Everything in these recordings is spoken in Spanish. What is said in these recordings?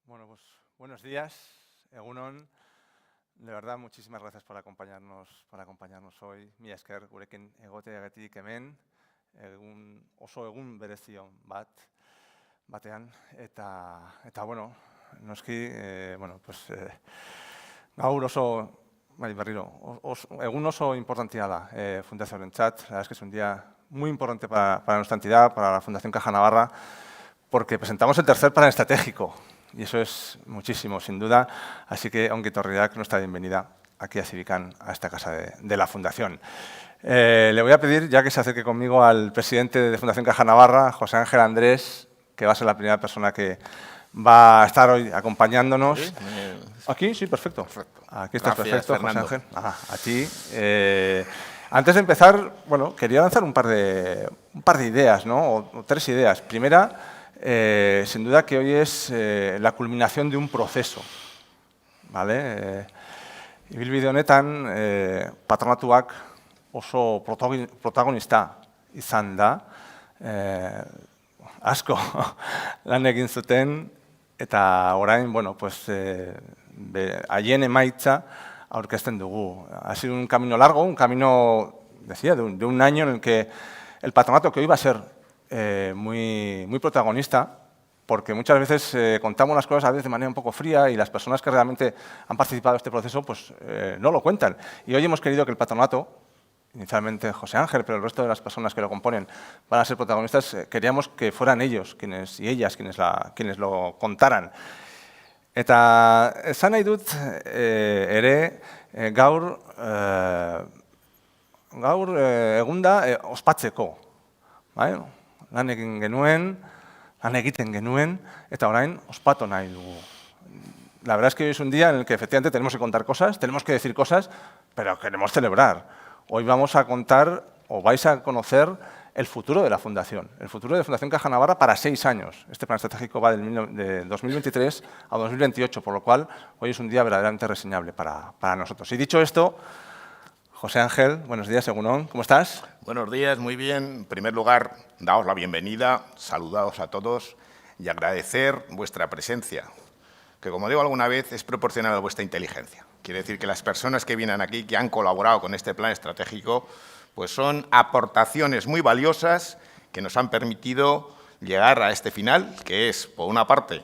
Bueno, pues buenos días, Egunon. De verdad, muchísimas gracias por acompañarnos hoy. Mila esker gurekin egoteagatik hemen, oso egun berezio batean. Eta bueno, noski, gaur oso, egun oso importantea da fundazioarentzat. La verdad es que es un día muy importante para nuestra entidad, para la Fundación Caja Navarra, porque presentamos el tercer plan estratégico. Y eso es muchísimo, sin duda. Así que, ongi etorriak, nuestra bienvenida aquí a Civican, a esta casa de la Fundación. Le voy a pedir, ya que se acerque conmigo, al presidente de Fundación Caja Navarra, José Ángel Andrés, que va a ser la primera persona que va a estar hoy acompañándonos. ¿Sí? ¿Aquí? Sí, perfecto. Aquí estás, Gracias, perfecto, Fernando. José Ángel. A ti. Antes de empezar, bueno, quería lanzar un par de ideas, ¿no? O tres ideas. Primera, sin duda que hoy es la culminación de un proceso, ¿vale? Ibilbide honetan, patronatuak oso protagonista izan da, asko lan egin zuten, eta orain, bueno, pues, haien emaitza aurkezten dugu. Ha sido un camino largo, un camino, decía, de un año en el que el patronato, que hoy va a ser muy protagonista, porque muchas veces contamos las cosas a veces de manera un poco fría y las personas que realmente han participado en este proceso pues no lo cuentan. Y hoy hemos querido que el patronato, inicialmente José Ángel, pero el resto de las personas que lo componen van a ser protagonistas, queríamos que fueran ellos y ellas quienes lo contaran. Eta esan nahi dut ere gaur egun da ospatzeko. Lan egiten genuen, eta orain ospatu nahi dugu. La verdad es que hoy es un día en el que efectivamente tenemos que contar cosas, tenemos que decir cosas, pero queremos celebrar. Hoy vamos a contar, o vais a conocer, el futuro de la Fundación, el futuro de Fundación Caja Navarra para 6 años. Este plan estratégico va de 2023 a 2028, por lo cual hoy es un día verdaderamente reseñable para nosotros. Y dicho esto, José Ángel, buenos días, Egunon, ¿cómo estás? Buenos días, muy bien. En primer lugar, daos la bienvenida, saludaos a todos y agradecer vuestra presencia, que como digo alguna vez, es proporcional a vuestra inteligencia. Quiere decir que las personas que vienen aquí, que han colaborado con este plan estratégico, pues son aportaciones muy valiosas que nos han permitido llegar a este final, que es, por una parte,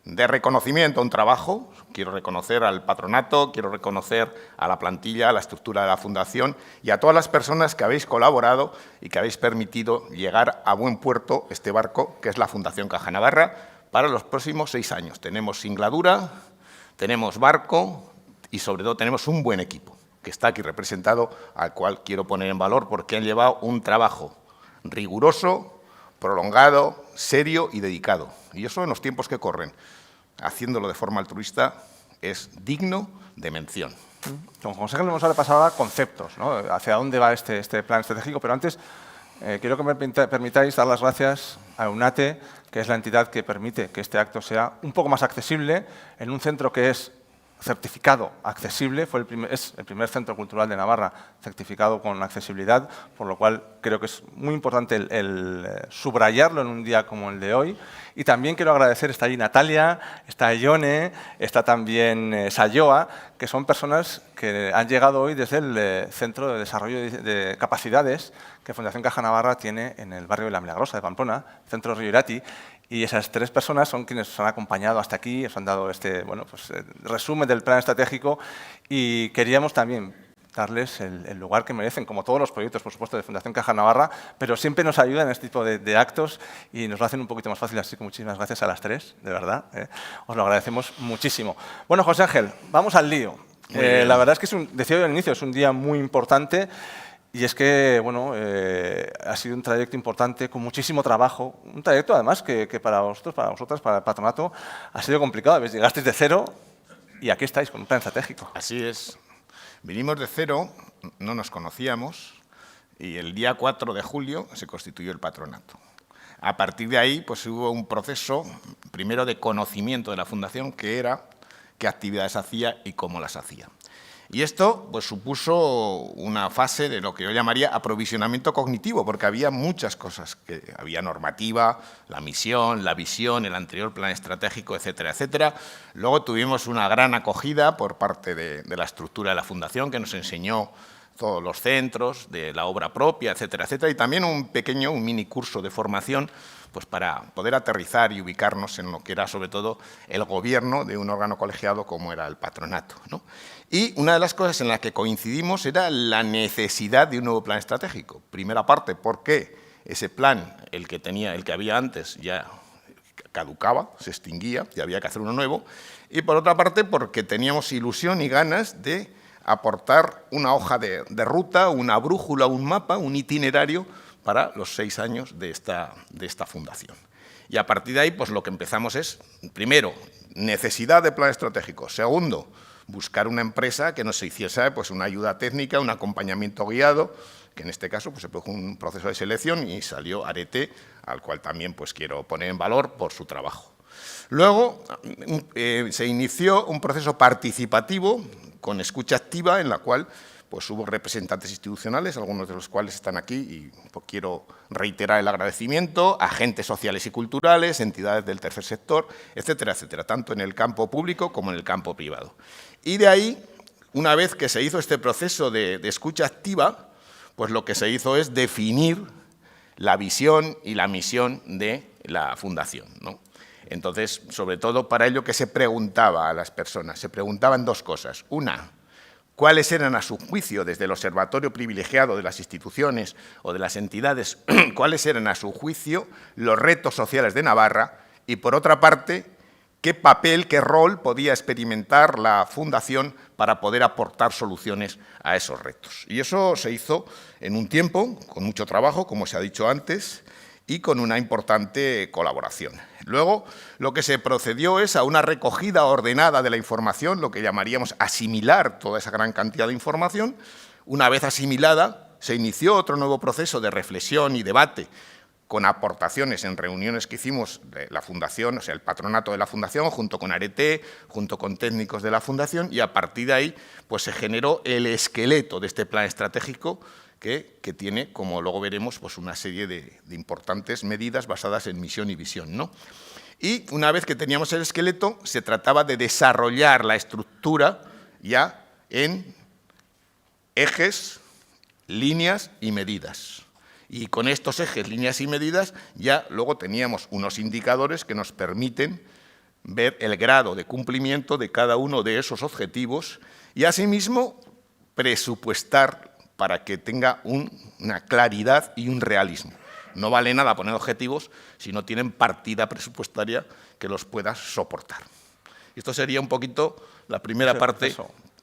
de reconocimiento a un trabajo. Quiero reconocer al patronato, quiero reconocer a la plantilla, a la estructura de la Fundación y a todas las personas que habéis colaborado y que habéis permitido llegar a buen puerto este barco, que es la Fundación Caja Navarra, para los próximos 6 años. Tenemos singladura, tenemos barco y, sobre todo, tenemos un buen equipo, que está aquí representado, al cual quiero poner en valor porque han llevado un trabajo riguroso, prolongado, serio y dedicado. Y eso en los tiempos que corren, haciéndolo de forma altruista, es digno de mención. Con José Ángel vamos a repasar ahora conceptos, ¿no? Hacia dónde va este plan estratégico, pero antes quiero que me permitáis dar las gracias a EUNATE, que es la entidad que permite que este acto sea un poco más accesible en un centro que es certificado accesible, es el primer centro cultural de Navarra certificado con accesibilidad, por lo cual creo que es muy importante el subrayarlo en un día como el de hoy. Y también quiero agradecer, está ahí Natalia, está Ione, está también Sayoa, que son personas que han llegado hoy desde el Centro de Desarrollo de Capacidades que Fundación Caja Navarra tiene en el barrio de La Milagrosa de Pamplona, Centro Río Irati. Y esas 3 personas son quienes os han acompañado hasta aquí, os han dado este resumen del plan estratégico y queríamos también darles el lugar que merecen, como todos los proyectos, por supuesto, de Fundación Caja Navarra, pero siempre nos ayudan en este tipo de actos y nos lo hacen un poquito más fácil, así que muchísimas gracias a las 3, de verdad, os lo agradecemos muchísimo. Bueno, José Ángel, vamos al lío. La verdad es que, decía yo al inicio, es un día muy importante. Y es que, bueno, ha sido un trayecto importante, con muchísimo trabajo. Un trayecto, además, que para vosotros, para vosotras, para el patronato, ha sido complicado. Llegasteis de cero y aquí estáis con un plan estratégico. Así es. Vinimos de cero, no nos conocíamos y el día 4 de julio se constituyó el patronato. A partir de ahí, pues hubo un proceso, primero de conocimiento de la Fundación, que era qué actividades hacía y cómo las hacía. Y esto pues, supuso una fase de lo que yo llamaría aprovisionamiento cognitivo, porque había muchas cosas, que había normativa, la misión, la visión, el anterior plan estratégico, etcétera, etcétera. Luego tuvimos una gran acogida por parte de la estructura de la Fundación, que nos enseñó todos los centros de la obra propia, etcétera, etcétera, y también un mini curso de formación pues para poder aterrizar y ubicarnos en lo que era sobre todo el gobierno de un órgano colegiado como era el patronato, ¿no? Y una de las cosas en las que coincidimos era la necesidad de un nuevo plan estratégico. Primera parte, porque ese plan, el que había antes, ya caducaba, se extinguía y había que hacer uno nuevo. Y por otra parte, porque teníamos ilusión y ganas de aportar una hoja de ruta, una brújula, un mapa, un itinerario para los 6 años de esta fundación. Y a partir de ahí, pues lo que empezamos es, primero, necesidad de plan estratégico. Segundo, buscar una empresa que nos hiciese pues, una ayuda técnica, un acompañamiento guiado, que en este caso pues, se produjo un proceso de selección y salió Arete, al cual también pues, quiero poner en valor por su trabajo. Luego se inició un proceso participativo con escucha activa en la cual pues hubo representantes institucionales, algunos de los cuales están aquí y pues, quiero reiterar el agradecimiento, agentes sociales y culturales, entidades del tercer sector, etcétera, etcétera, tanto en el campo público como en el campo privado. Y de ahí, una vez que se hizo este proceso de escucha activa, pues lo que se hizo es definir la visión y la misión de la Fundación, ¿no? Entonces, sobre todo para ello que se preguntaba a las personas, se preguntaban dos cosas. Una, ¿cuáles eran a su juicio, desde el observatorio privilegiado de las instituciones o de las entidades, cuáles eran a su juicio los retos sociales de Navarra? Y por otra parte, ¿qué papel, qué rol podía experimentar la Fundación para poder aportar soluciones a esos retos? Y eso se hizo en un tiempo, con mucho trabajo, como se ha dicho antes, y con una importante colaboración. Luego, lo que se procedió es a una recogida ordenada de la información, lo que llamaríamos asimilar toda esa gran cantidad de información. Una vez asimilada, se inició otro nuevo proceso de reflexión y debate con aportaciones en reuniones que hicimos de la Fundación, o sea, el patronato de la Fundación, junto con Arete, junto con técnicos de la Fundación, y a partir de ahí pues, se generó el esqueleto de este plan estratégico que tiene, como luego veremos, pues una serie de importantes medidas basadas en misión y visión, ¿no? Y una vez que teníamos el esqueleto, se trataba de desarrollar la estructura ya en ejes, líneas y medidas. Y con estos ejes, líneas y medidas, ya luego teníamos unos indicadores que nos permiten ver el grado de cumplimiento de cada uno de esos objetivos y, asimismo, presupuestar para que tenga una claridad y un realismo. No vale nada poner objetivos si no tienen partida presupuestaria que los pueda soportar. Esto sería un poquito la primera parte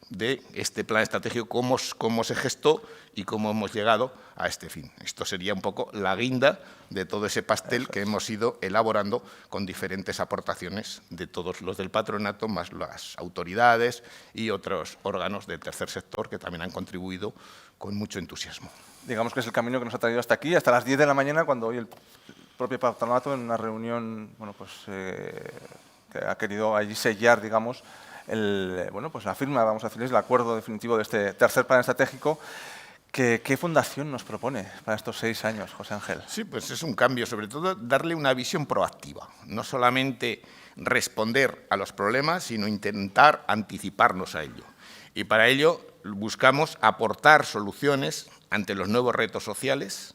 de este plan estratégico, cómo se gestó y cómo hemos llegado a este fin. Esto sería un poco la guinda de todo ese pastel que hemos ido elaborando con diferentes aportaciones de todos los del patronato, más las autoridades y otros órganos del tercer sector que también han contribuido con mucho entusiasmo. Digamos que es el camino que nos ha traído hasta aquí, hasta las 10 de la mañana, cuando hoy el propio patronato, en una reunión bueno, pues, que ha querido allí sellar, digamos, pues la firma, vamos a decirles, el acuerdo definitivo de este tercer plan estratégico. ¿Qué fundación nos propone para estos 6 años, José Ángel? Sí, pues es un cambio, sobre todo darle una visión proactiva, no solamente responder a los problemas, sino intentar anticiparnos a ello. Y para ello buscamos aportar soluciones ante los nuevos retos sociales,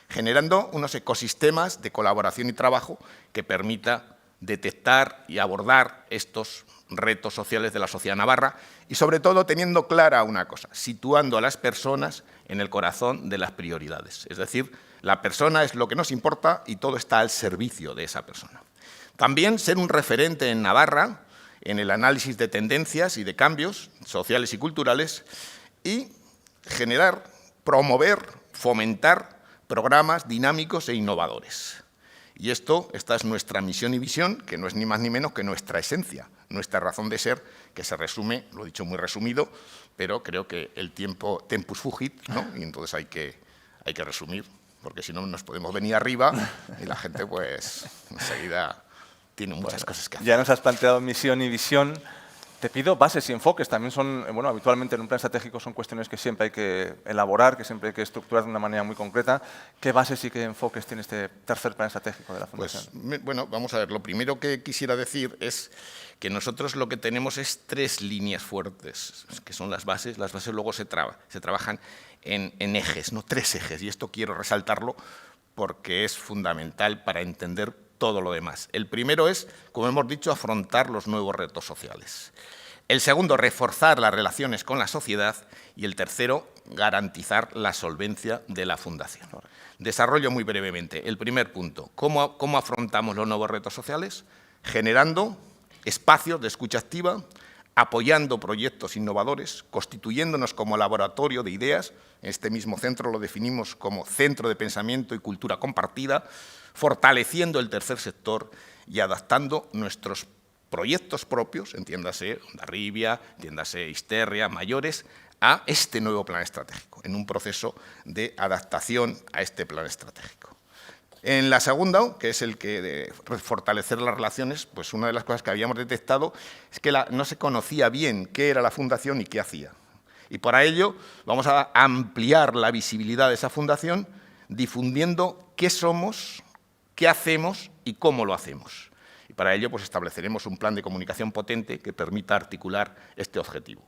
generando unos ecosistemas de colaboración y trabajo que permita detectar y abordar estos retos sociales de la sociedad navarra y, sobre todo, teniendo clara una cosa, situando a las personas en el corazón de las prioridades. Es decir, la persona es lo que nos importa y todo está al servicio de esa persona. También ser un referente en Navarra en el análisis de tendencias y de cambios sociales y culturales y generar, promover, fomentar programas dinámicos e innovadores. Y esta es nuestra misión y visión, que no es ni más ni menos que nuestra esencia, nuestra razón de ser, que se resume, lo he dicho muy resumido, pero creo que el tiempo tempus fugit, ¿no? Y entonces hay que resumir, porque si no nos podemos venir arriba y la gente pues enseguida tiene muchas cosas que hacer. Ya nos has planteado misión y visión. Te pido bases y enfoques. También son, bueno, habitualmente en un plan estratégico son cuestiones que siempre hay que elaborar, que siempre hay que estructurar de una manera muy concreta. ¿Qué bases y qué enfoques tiene este tercer plan estratégico de la Fundación? Pues, bueno, vamos a ver. Lo primero que quisiera decir es que nosotros lo que tenemos es 3 líneas fuertes, que son las bases. Las bases luego se trabajan en ejes, ¿no? 3 ejes. Y esto quiero resaltarlo porque es fundamental para entender todo lo demás. El primero es, como hemos dicho, afrontar los nuevos retos sociales. El segundo, reforzar las relaciones con la sociedad. Y el tercero, garantizar la solvencia de la Fundación. Desarrollo muy brevemente. El primer punto, ¿cómo afrontamos los nuevos retos sociales? Generando espacios de escucha activa, apoyando proyectos innovadores, constituyéndonos como laboratorio de ideas. Este mismo centro lo definimos como centro de pensamiento y cultura compartida, fortaleciendo el tercer sector y adaptando nuestros proyectos propios, entiéndase Hondarribia, entiéndase Isterria, mayores, a este nuevo plan estratégico, en un proceso de adaptación a este plan estratégico. En la segunda, que es el que de fortalecer las relaciones, pues una de las cosas que habíamos detectado es que no se conocía bien qué era la Fundación y qué hacía. Y para ello vamos a ampliar la visibilidad de esa Fundación difundiendo qué somos, qué hacemos y cómo lo hacemos. Y para ello pues estableceremos un plan de comunicación potente que permita articular este objetivo.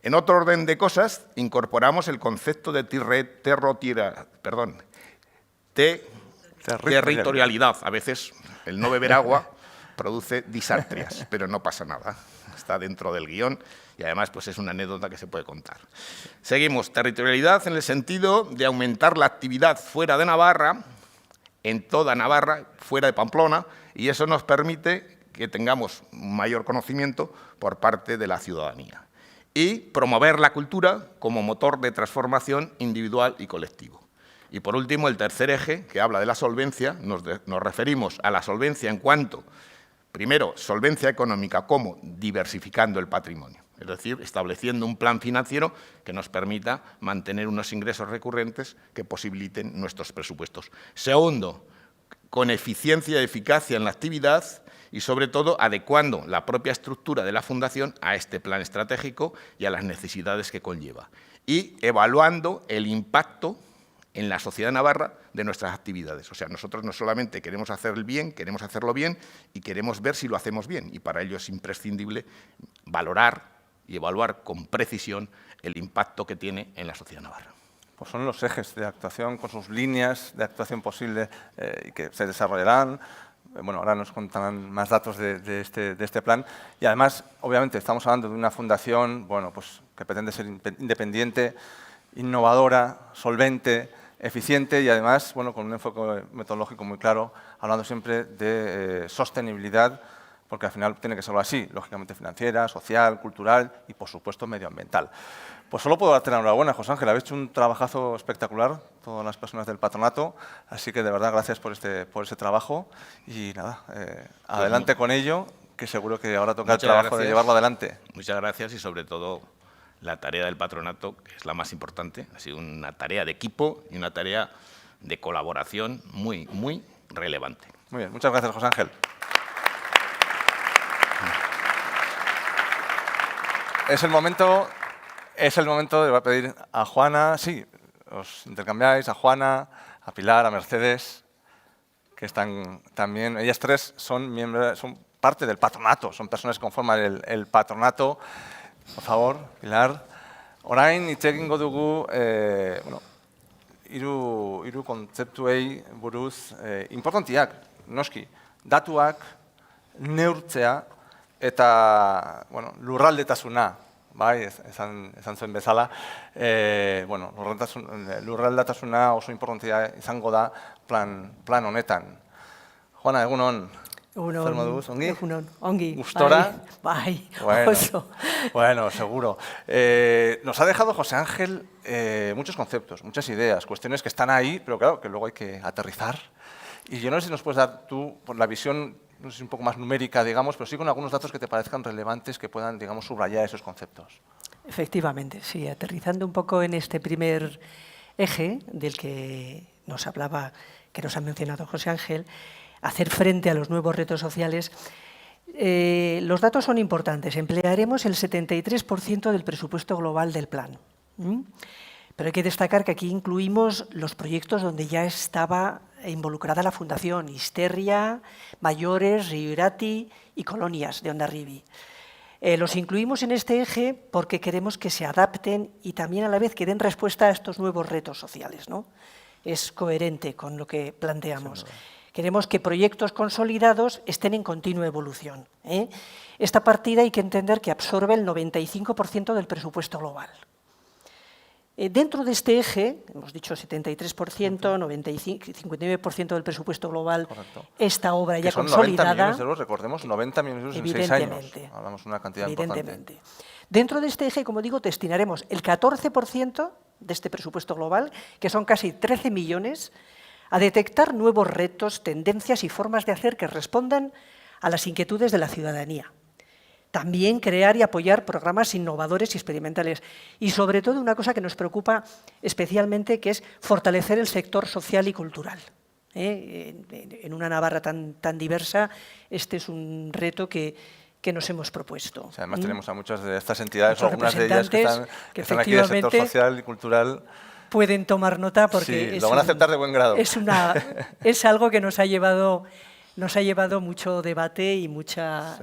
En otro orden de cosas, incorporamos el concepto de territorialidad. A veces el no beber agua produce disartrias, pero no pasa nada. Está dentro del guión y además pues es una anécdota que se puede contar. Seguimos. Territorialidad en el sentido de aumentar la actividad fuera de Navarra, en toda Navarra, fuera de Pamplona, y eso nos permite que tengamos un mayor conocimiento por parte de la ciudadanía. Y promover la cultura como motor de transformación individual y colectivo. Y por último, el tercer eje, que habla de la solvencia, nos referimos a la solvencia en cuanto, primero, solvencia económica, como diversificando el patrimonio, es decir, estableciendo un plan financiero que nos permita mantener unos ingresos recurrentes que posibiliten nuestros presupuestos. Segundo, con eficiencia y eficacia en la actividad y, sobre todo, adecuando la propia estructura de la Fundación a este plan estratégico y a las necesidades que conlleva. Y evaluando el impacto en la sociedad navarra de nuestras actividades. O sea, nosotros no solamente queremos hacer el bien, queremos hacerlo bien y queremos ver si lo hacemos bien. Y para ello es imprescindible valorar y evaluar con precisión el impacto que tiene en la sociedad navarra. Pues son los ejes de actuación con sus líneas de actuación posible y que se desarrollarán. Bueno, ahora nos contarán más datos de este plan. Y además, obviamente, estamos hablando de una fundación bueno, pues, que pretende ser independiente, innovadora, solvente, eficiente y además bueno, con un enfoque metodológico muy claro, hablando siempre de sostenibilidad, porque al final tiene que serlo así, lógicamente financiera, social, cultural y, por supuesto, medioambiental. Pues solo puedo darte la enhorabuena, José Ángel. Habéis hecho un trabajazo espectacular, todas las personas del patronato, así que de verdad gracias por ese trabajo y nada, adelante con ello, que seguro que ahora toca el trabajo de llevarlo adelante. Muchas gracias y sobre todo la tarea del patronato, que es la más importante, ha sido una tarea de equipo y una tarea de colaboración muy, muy relevante. Muy bien, muchas gracias, José Ángel. Es el momento, le voy a pedir a Juana, sí, os intercambiáis, a Juana, a Pilar, a Mercedes, que están también, ellas tres son parte del patronato, son personas que conforman el patronato. Por favor, Pilar. Orain hitz egingo dugu, bueno, hiru kontzeptuei buruz importantiak, noski, datuak, neurtzea eta bueno, lurraldetasuna, bai, esan zuen bezala, bueno, lurraldetasuna oso importantia izango da plan honetan. Juana, egunon. Zer moduz, ongi? Ongi. ¿Gustora? Bai, oso. Bueno, seguro. Nos ha dejado José Ángel muchos conceptos, muchas ideas, cuestiones que están ahí, pero claro, que luego hay que aterrizar. Y yo no sé si nos puedes dar tú por la visión, no sé si un poco más numérica, digamos, pero sí con algunos datos que te parezcan relevantes, que puedan, digamos, subrayar esos conceptos. Efectivamente, sí. Aterrizando un poco en este primer eje del que nos hablaba, que nos ha mencionado José Ángel, hacer frente a los nuevos retos sociales, Los datos son importantes. Emplearemos el 73% del presupuesto global del plan. Pero hay que destacar que aquí incluimos los proyectos donde ya estaba involucrada la Fundación, Isterria, Mayores, Río Irati y Colonias de Hondarribia. Los incluimos en este eje porque queremos que se adapten y también a la vez que den respuesta a estos nuevos retos sociales, ¿no? Es coherente con lo que planteamos. Queremos que proyectos consolidados estén en continua evolución. Esta partida hay que entender que absorbe el 95% del presupuesto global. Dentro de este eje, hemos dicho 73%, 59% del presupuesto global, correcto, esta obra ya consolidada. Son 90 millones de euros, recordemos, 90 millones de euros en 6 años. Hablamos de una cantidad importante. Dentro de este eje, como digo, destinaremos el 14% de este presupuesto global, que son casi 13 millones, a detectar nuevos retos, tendencias y formas de hacer que respondan a las inquietudes de la ciudadanía. También crear y apoyar programas innovadores y experimentales. Y sobre todo una cosa que nos preocupa especialmente, que es fortalecer el sector social y cultural. En una Navarra tan diversa, este es un reto que nos hemos propuesto. O sea, además tenemos a muchas de estas entidades, algunas de ellas que están aquí del sector social y cultural. Pueden tomar nota porque sí, lo van a aceptar de buen grado. Es algo que nos ha llevado mucho debate y mucha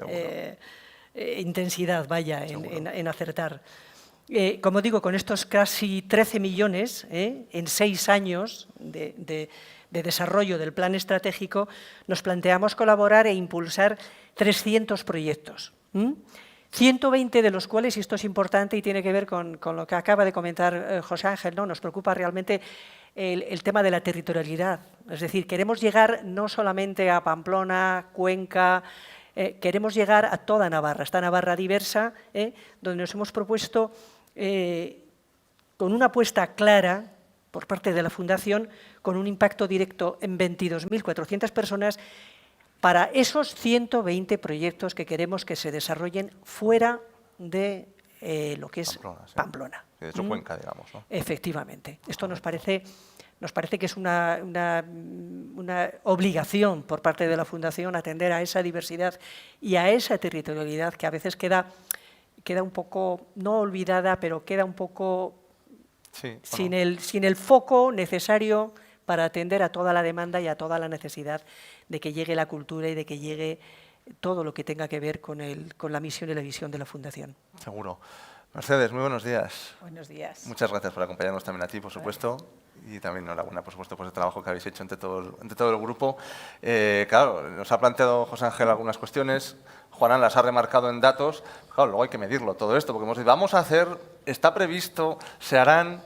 intensidad, en acertar. Como digo, con estos casi 13 millones en 6 años de desarrollo del plan estratégico, nos planteamos colaborar e impulsar 300 proyectos. 120 de los cuales, y esto es importante y tiene que ver con lo que acaba de comentar José Ángel, ¿no? Nos preocupa realmente el tema de la territorialidad. Es decir, queremos llegar no solamente a Pamplona, Cuenca, queremos llegar a toda Navarra, esta Navarra diversa, donde nos hemos propuesto, con una apuesta clara por parte de la Fundación, con un impacto directo en 22.400 personas, para esos 120 proyectos que queremos que se desarrollen fuera de lo que es Pamplona. De hecho, Cuenca, digamos, ¿no? Efectivamente. Esto nos parece que es una obligación por parte de la Fundación atender a esa diversidad y a esa territorialidad que a veces queda un poco, no olvidada, pero queda un poco sin el foco necesario para atender a toda la demanda y a toda la necesidad de que llegue la cultura y de que llegue todo lo que tenga que ver con la misión y la visión de la Fundación. Seguro. Mercedes, muy buenos días. Buenos días. Muchas gracias por acompañarnos también a ti, por supuesto, y también enhorabuena, por supuesto, por el trabajo que habéis hecho entre todo el grupo. Claro, nos ha planteado José Ángel algunas cuestiones, Juanán las ha remarcado en datos. Claro, luego hay que medirlo todo esto, porque hemos dicho, vamos a hacer, está previsto, se harán,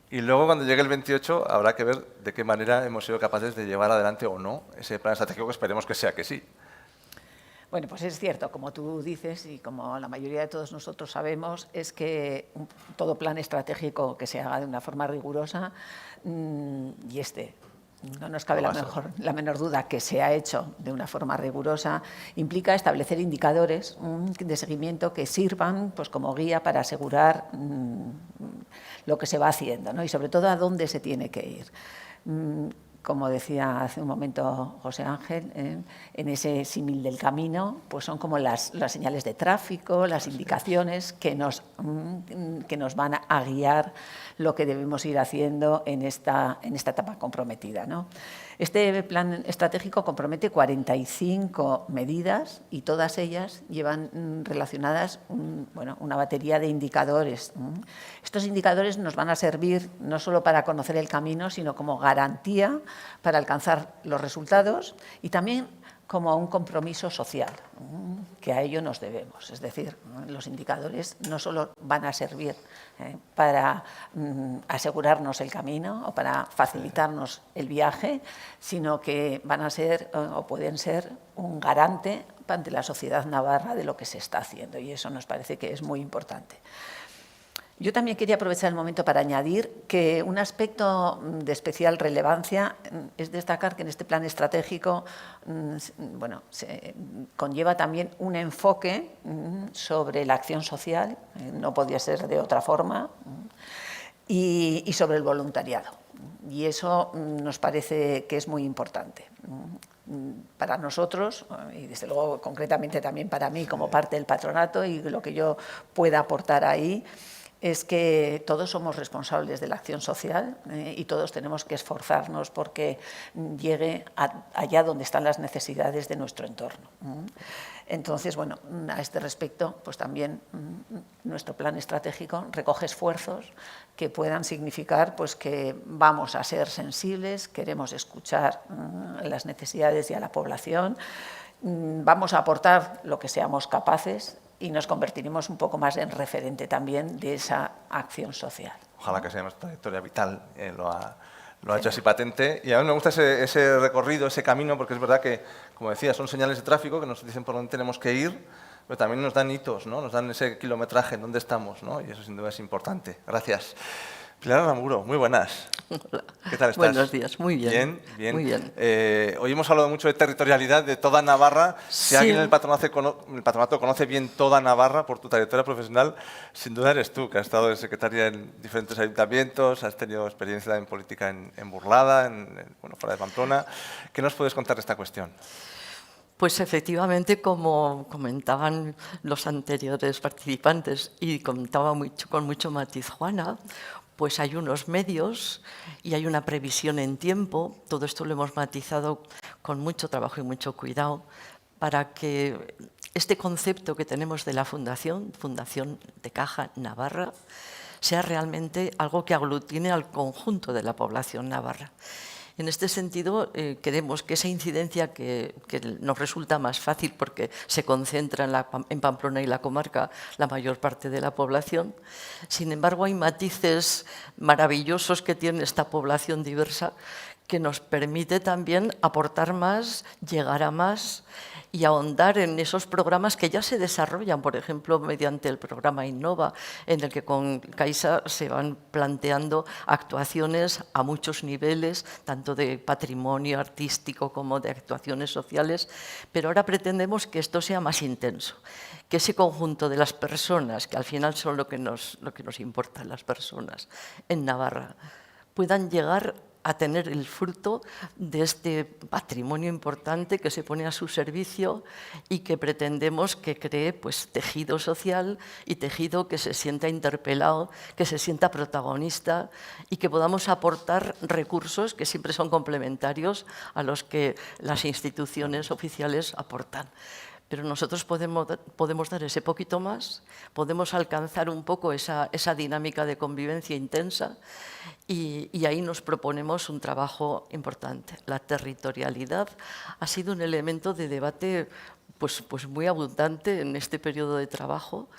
y luego cuando llegue el 28 habrá que ver de qué manera hemos sido capaces de llevar adelante o no ese plan estratégico, que esperemos que sea que sí. Bueno, pues es cierto, como tú dices y como la mayoría de todos nosotros sabemos, es que todo plan estratégico que se haga de una forma rigurosa, y no nos cabe la menor duda que se ha hecho de una forma rigurosa, implica establecer indicadores de seguimiento que sirvan pues, como guía para asegurar lo que se va haciendo, ¿no? Y sobre todo a dónde se tiene que ir. Como decía hace un momento José Ángel, en ese símil del camino, pues son como las señales de tráfico, las indicaciones que nos van a guiar lo que debemos ir haciendo en esta etapa comprometida, ¿no? Este plan estratégico compromete 45 medidas y todas ellas llevan relacionadas una batería de indicadores. Estos indicadores nos van a servir no solo para conocer el camino, sino como garantía para alcanzar los resultados y también como un compromiso social, que a ello nos debemos. Es decir, los indicadores no solo van a servir para asegurarnos el camino o para facilitarnos el viaje, sino que van a ser o pueden ser un garante ante la sociedad navarra de lo que se está haciendo, y eso nos parece que es muy importante. Yo también quería aprovechar el momento para añadir que un aspecto de especial relevancia es destacar que en este plan estratégico se conlleva también un enfoque sobre la acción social, no podía ser de otra forma, y sobre el voluntariado. Y eso nos parece que es muy importante. para nosotros, y desde luego concretamente también para mí como parte del patronato, y lo que yo pueda aportar ahí, es que todos somos responsables de la acción social y todos tenemos que esforzarnos porque llegue allá donde están las necesidades de nuestro entorno. Entonces, bueno, a este respecto, pues también nuestro plan estratégico recoge esfuerzos que puedan significar pues, que vamos a ser sensibles, queremos escuchar las necesidades y a la población, vamos a aportar lo que seamos capaces y nos convertiremos un poco más en referente también de esa acción social. Ojalá que sea nuestra trayectoria vital, lo ha hecho así patente. Y a mí me gusta ese recorrido, ese camino, porque es verdad que, como decía, son señales de tráfico que nos dicen por dónde tenemos que ir, pero también nos dan hitos, ¿no? Nos dan ese kilometraje en dónde estamos, ¿no? Y eso sin duda es importante. Gracias. Pilar Aramburu, muy buenas. Hola. ¿Qué tal estás? Buenos días, muy bien. Bien. Muy bien. Hoy hemos hablado mucho de territorialidad de toda Navarra. Si Sí. alguien en el patronato conoce bien toda Navarra por tu trayectoria profesional, sin duda eres tú, que has estado de secretaria en diferentes ayuntamientos, has tenido experiencia en política en Burlada, bueno, fuera de Pamplona. ¿Qué nos puedes contar de esta cuestión? Pues efectivamente, como comentaban los anteriores participantes y comentaba con mucho matiz Juana, pues hay unos medios y hay una previsión en tiempo. Todo esto lo hemos matizado con mucho trabajo y mucho cuidado para que este concepto que tenemos de la Fundación de Caja Navarra, sea realmente algo que aglutine al conjunto de la población navarra. En este sentido, queremos que esa incidencia que nos resulta más fácil porque se concentra en Pamplona y la comarca la mayor parte de la población. Sin embargo, hay matices maravillosos que tiene esta población diversa que nos permite también aportar más, llegar a más y ahondar en esos programas que ya se desarrollan, por ejemplo, mediante el programa Innova, en el que con Caixa se van planteando actuaciones a muchos niveles, tanto de patrimonio artístico como de actuaciones sociales, pero ahora pretendemos que esto sea más intenso, que ese conjunto de las personas, que al final son lo que nos importa, las personas en Navarra, puedan llegar a tener el fruto de este patrimonio importante que se pone a su servicio y que pretendemos que cree pues, tejido social y tejido que se sienta interpelado, que se sienta protagonista y que podamos aportar recursos que siempre son complementarios a los que las instituciones oficiales aportan. Pero nosotros podemos dar ese poquito más, podemos alcanzar un poco esa dinámica de convivencia intensa y ahí nos proponemos un trabajo importante. La territorialidad ha sido un elemento de debate pues muy abundante en este periodo de trabajo,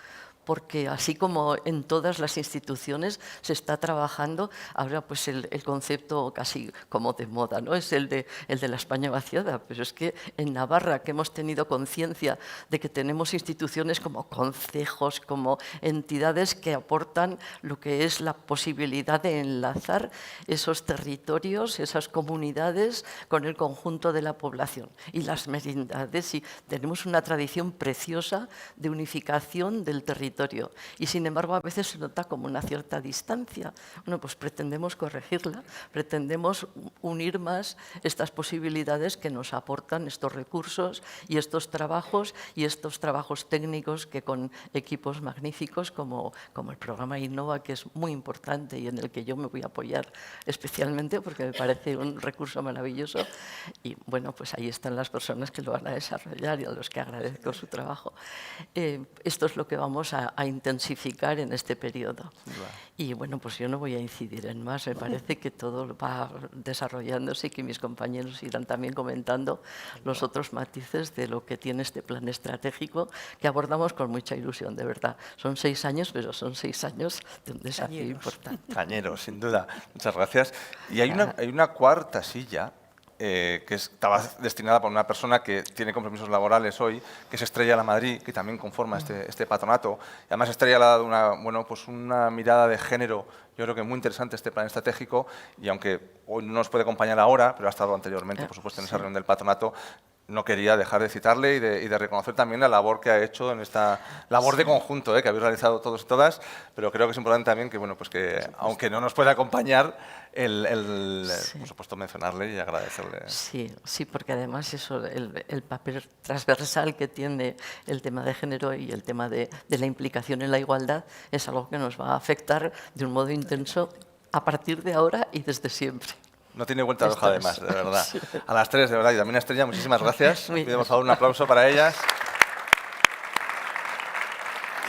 porque así como en todas las instituciones se está trabajando, ahora pues el concepto casi como de moda, ¿no? Es el de la España vaciada, pero es que en Navarra, que hemos tenido conciencia de que tenemos instituciones como concejos, como entidades que aportan lo que es la posibilidad de enlazar esos territorios, esas comunidades con el conjunto de la población y las merindades, y tenemos una tradición preciosa de unificación del territorio. Y sin embargo a veces se nota como una cierta distancia. Bueno, pues pretendemos corregirla, pretendemos unir más estas posibilidades que nos aportan estos recursos y estos trabajos técnicos que con equipos magníficos como el programa Innova, que es muy importante y en el que yo me voy a apoyar especialmente porque me parece un recurso maravilloso. Y bueno, pues ahí están las personas que lo van a desarrollar y a los que agradezco su trabajo. Esto es lo que vamos a intensificar en este periodo. Y bueno, pues yo no voy a incidir en más, me parece que todo va desarrollándose y que mis compañeros irán también comentando los otros matices de lo que tiene este plan estratégico que abordamos con mucha ilusión, de verdad. Son 6 años, pero son 6 años de un desafío importante. Cañeros, sin duda. Muchas gracias. Y hay una cuarta silla que estaba destinada para una persona que tiene compromisos laborales hoy, que es Estrella La Madrid, que también conforma este patronato. Y además Estrella le ha dado una mirada de género, yo creo que muy interesante este plan estratégico, y aunque hoy no nos puede acompañar ahora, pero ha estado anteriormente, por supuesto, en esa reunión del patronato, no quería dejar de citarle y de reconocer también la labor que ha hecho en esta labor de conjunto que habéis realizado todos y todas, pero creo que es importante también que, bueno, pues que aunque no nos pueda acompañar, por supuesto mencionarle y agradecerle. Sí, sí, porque además eso, el papel transversal que tiene el tema de género y el tema de la implicación en la igualdad es algo que nos va a afectar de un modo intenso a partir de ahora y desde siempre. No tiene vuelta de hoja, además, de verdad. Sí. A las 3, de verdad. Y también a Estrella, muchísimas gracias. Muy Os pido, por favor, un aplauso para ellas.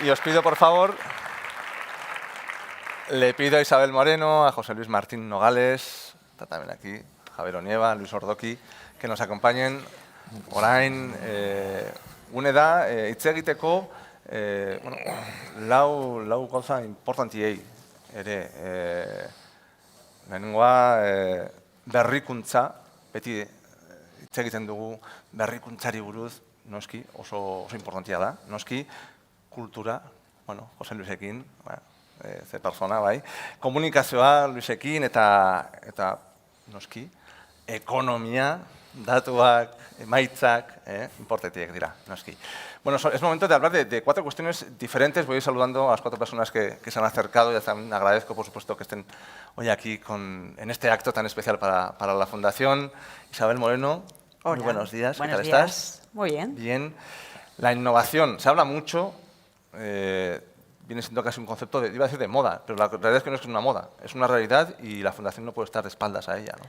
Y os pido, por favor, le pido a Isabel Moreno, a José Luis Martín Nogales, está también aquí, Javier Onieva, Luis Ordoki, que nos acompañen. Orain, uneda, hitz egiteko, bueno, lau gauza importantiei ere. Lehenengoa, berrikuntza, beti hitz egiten dugu berrikuntzari buruz, noski, oso importantia da, noski, kultura, bueno, Jose Luisekin, ze persona, bai, komunikazioa Luisekin eta noski, ekonomia, datuak, emaitzak, inportetiek dira, noski. Bueno, es momento de hablar de 4 cuestiones diferentes. Voy a ir saludando a las 4 personas que se han acercado y también agradezco, por supuesto, que estén hoy aquí en este acto tan especial para la Fundación. Isabel Moreno, hola. Muy buenos días. Buenos ¿Qué tal días. estás? Muy bien. Bien. La innovación, se habla mucho, viene siendo casi un concepto, iba a decir de moda, pero la realidad es que no es una moda, es una realidad y la Fundación no puede estar de espaldas a ella, ¿no?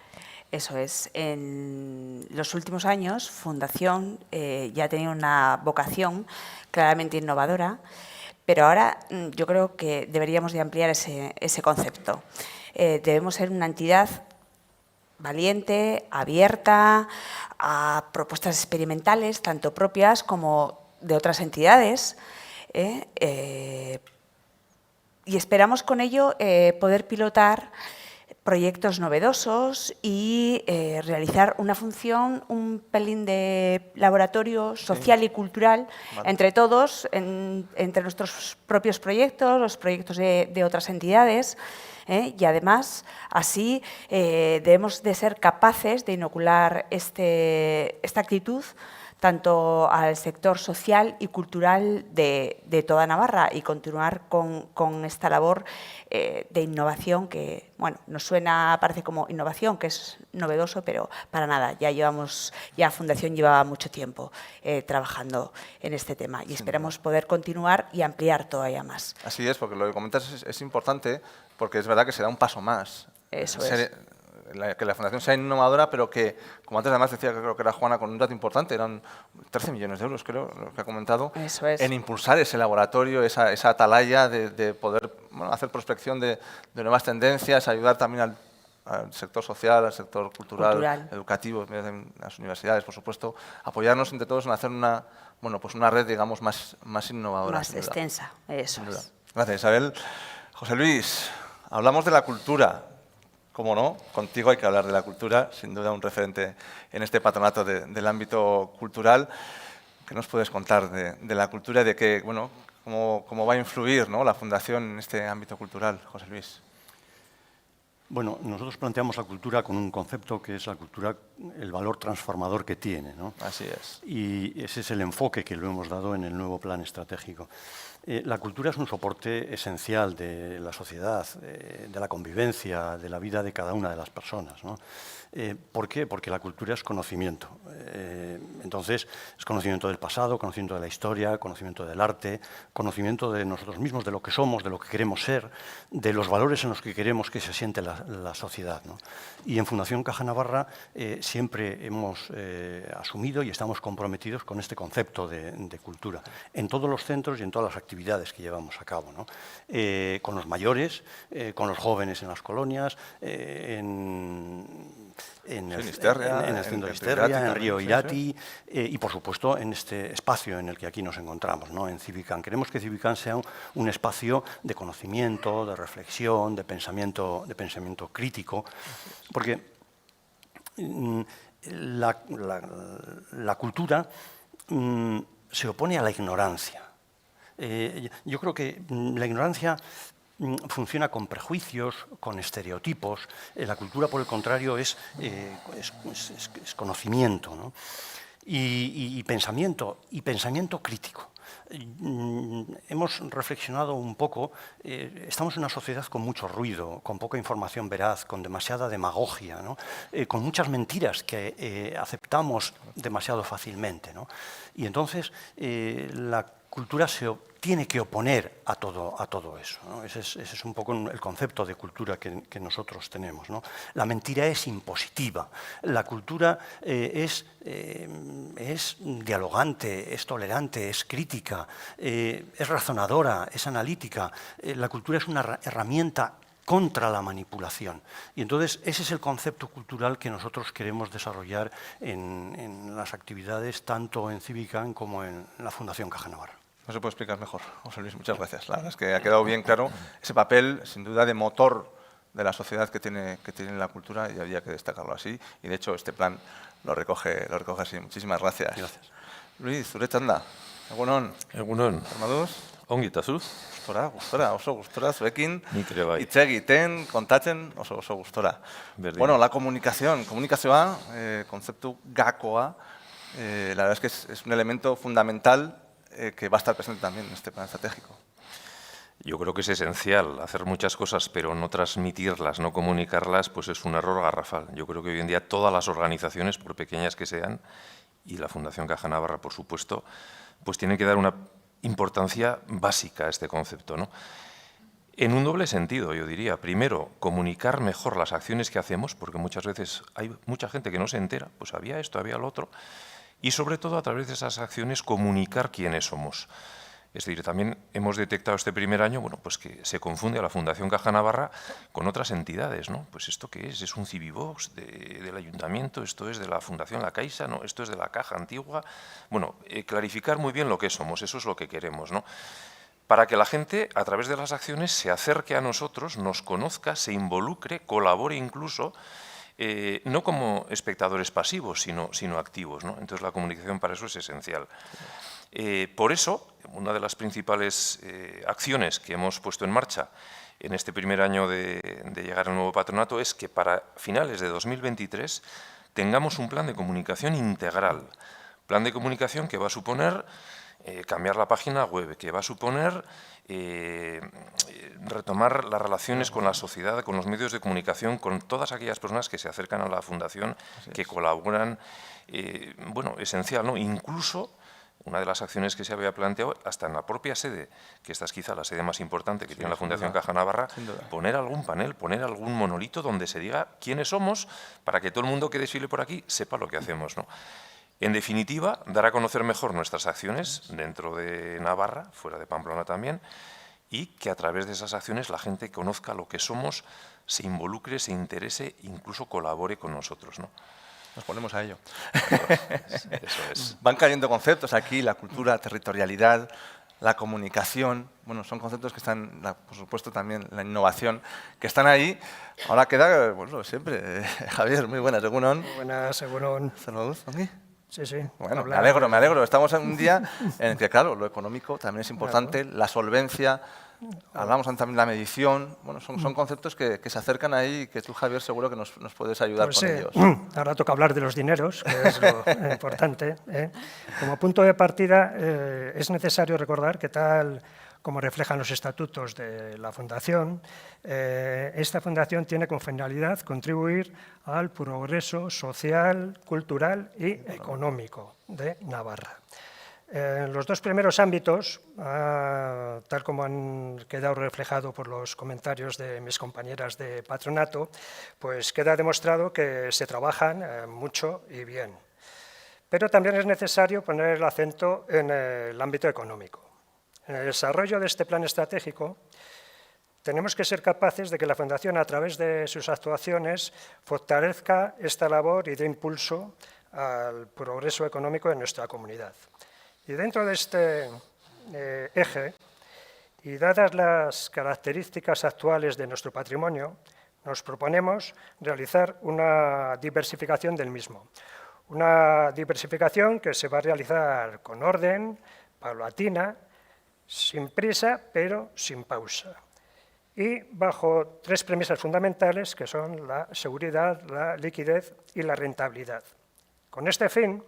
Eso es. En los últimos años, Fundación ya ha tenido una vocación claramente innovadora, pero ahora yo creo que deberíamos de ampliar ese concepto. Debemos ser una entidad valiente, abierta a propuestas experimentales, tanto propias como de otras entidades, y esperamos con ello poder pilotar proyectos novedosos y realizar una función un pelín de laboratorio social y cultural entre todos, entre nuestros propios proyectos, los proyectos de otras entidades, y además así debemos de ser capaces de inocular esta actitud tanto al sector social y cultural de toda Navarra y continuar con esta labor de innovación que, bueno, nos suena, parece como innovación, que es novedoso, pero para nada, ya Fundación lleva mucho tiempo trabajando en este tema y esperamos poder continuar y ampliar todavía más. Así es, porque lo que comentas es importante, porque es verdad que será un paso más. Eso es. Que la Fundación sea innovadora, pero que, como antes además decía, creo que era Juana, con un dato importante, eran 13 millones de euros, creo, lo que ha comentado, Eso es. en impulsar ese laboratorio, esa atalaya de poder hacer prospección de nuevas tendencias, ayudar también al sector social, al sector cultural. Educativo, las universidades, por supuesto, apoyarnos entre todos en hacer una red, digamos, más innovadora. Más extensa, eso es. Gracias, Isabel. José Luis, hablamos de la cultura. Cómo no, contigo hay que hablar de la cultura, sin duda un referente en este patronato del ámbito cultural. ¿Qué nos puedes contar de la cultura y de qué, bueno, cómo va a influir, ¿no?, la Fundación en este ámbito cultural, José Luis? Bueno, nosotros planteamos la cultura con un concepto que es la cultura, el valor transformador que tiene, ¿no? Así es. Y ese es el enfoque que lo hemos dado en el nuevo plan estratégico. La cultura es un soporte esencial de la sociedad, de la convivencia, de la vida de cada una de las personas, ¿no? ¿Por qué? Porque la cultura es conocimiento. Entonces, es conocimiento del pasado, conocimiento de la historia, conocimiento del arte, conocimiento de nosotros mismos, de lo que somos, de lo que queremos ser, de los valores en los que queremos que se siente la sociedad, ¿no? Y en Fundación Caja Navarra siempre hemos asumido y estamos comprometidos con este concepto de cultura, en todos los centros y en todas las actividades que llevamos a cabo, ¿no? Con los mayores, con los jóvenes en las colonias, en el centro de Isterria, en Río Irati, y por supuesto en este espacio en el que aquí nos encontramos, ¿no?, en Civicán. Queremos que Civicán sea un espacio de conocimiento, de reflexión, de pensamiento crítico, porque la cultura se opone a la ignorancia. Yo creo que la ignorancia funciona con prejuicios, con estereotipos. La cultura, por el contrario, es conocimiento, ¿no? y pensamiento crítico. Hemos reflexionado un poco, estamos en una sociedad con mucho ruido, con poca información veraz, con demasiada demagogia, ¿no? Con muchas mentiras que aceptamos demasiado fácilmente, ¿no? Y entonces la cultura tiene que oponer a todo eso, ¿no? Ese es un poco el concepto de cultura que nosotros tenemos, ¿no? La mentira es impositiva, la cultura es dialogante, es tolerante, es crítica, es razonadora, es analítica. La cultura es una herramienta contra la manipulación. Y entonces ese es el concepto cultural que nosotros queremos desarrollar en las actividades tanto en Cívicam como en la Fundación Caja Navarra. No se puede explicar mejor, José Luis, muchas gracias. La verdad es que ha quedado bien claro ese papel, sin duda, de motor de la sociedad que tiene la cultura y había que destacarlo así. Y de hecho este plan lo recoge así. Muchísimas gracias. Gracias. Luis, zure txanda. Egunon. Egunon. Armaduz? Ongi eta zu? Oso gustora, zuekin. Nik ere bai. Hitz egiten, kontatzen, oso gustora. Berdin. Bueno, la komunikazioa, kontzeptu gakoa, la verdad es que es un elemento fundamental que va a estar presente también en este plan estratégico. Yo creo que es esencial hacer muchas cosas, pero no transmitirlas, no comunicarlas, pues es un error garrafal. Yo creo que hoy en día todas las organizaciones, por pequeñas que sean, y la Fundación Caja Navarra, por supuesto, pues tienen que dar una importancia básica a este concepto, ¿no? En un doble sentido, yo diría. Primero, comunicar mejor las acciones que hacemos, porque muchas veces hay mucha gente que no se entera, pues había esto, había lo otro, y sobre todo a través de esas acciones comunicar quiénes somos. Es decir, también hemos detectado este primer año, bueno, pues que se confunde a la Fundación Caja Navarra con otras entidades, ¿no? Pues ¿esto qué es? ¿Es un Civivox del Ayuntamiento? ¿Esto es de la Fundación La Caixa? ¿No? ¿Esto es de la Caja Antigua? Bueno, clarificar muy bien lo que somos, eso es lo que queremos, ¿no? Para que la gente, a través de las acciones, se acerque a nosotros, nos conozca, se involucre, colabore incluso, no como espectadores pasivos, sino activos, ¿no? Entonces la comunicación para eso es esencial. Por eso, una de las principales acciones que hemos puesto en marcha en este primer año de llegar al nuevo patronato es que para finales de 2023 tengamos un plan de comunicación integral. Plan de comunicación que va a suponer cambiar la página web, que va a suponer retomar las relaciones con la sociedad, con los medios de comunicación, con todas aquellas personas que se acercan a la Fundación, que colaboran, bueno, esencial, ¿no? Incluso una de las acciones que se había planteado, hasta en la propia sede, que esta es quizá la sede más importante que tiene la Fundación Caja Navarra, poner algún panel, poner algún monolito donde se diga quiénes somos, para que todo el mundo que desfile por aquí sepa lo que hacemos, ¿no? En definitiva, dar a conocer mejor nuestras acciones dentro de Navarra, fuera de Pamplona también, y que a través de esas acciones la gente conozca lo que somos, se involucre, se interese, incluso colabore con nosotros, ¿no? Nos ponemos a ello. Eso es. Van cayendo conceptos aquí, la cultura, territorialidad, la comunicación. Bueno, son conceptos que están, por supuesto, también la innovación, que están ahí. Ahora queda, bueno, siempre. Javier, muy buenas. Egunon. Buenas, Egunon. Saludos, ¿aquí? Sí, sí. Bueno, me alegro. Estamos en un día en el que, claro, lo económico también es importante, la solvencia, hablamos también de la medición. Bueno, son conceptos que se acercan ahí y que tú, Javier, seguro que nos puedes ayudar Pues con ellos. Ahora toca hablar de los dineros, que es lo importante. Como punto de partida, es necesario recordar que tal como reflejan los estatutos de la Fundación, esta Fundación tiene como finalidad contribuir al progreso social, cultural y económico de Navarra. En los dos primeros ámbitos, tal como han quedado reflejado por los comentarios de mis compañeras de patronato, pues queda demostrado que se trabajan mucho y bien. Pero también es necesario poner el acento en el ámbito económico. En el desarrollo de este plan estratégico, tenemos que ser capaces de que la Fundación, a través de sus actuaciones, fortalezca esta labor y dé impulso al progreso económico de nuestra comunidad. Y dentro de este eje, y dadas las características actuales de nuestro patrimonio, nos proponemos realizar una diversificación del mismo. Una diversificación que se va a realizar con orden, paulatina, sin prisa, pero sin pausa. Y bajo tres premisas fundamentales, que son la seguridad, la liquidez y la rentabilidad. Con este fin,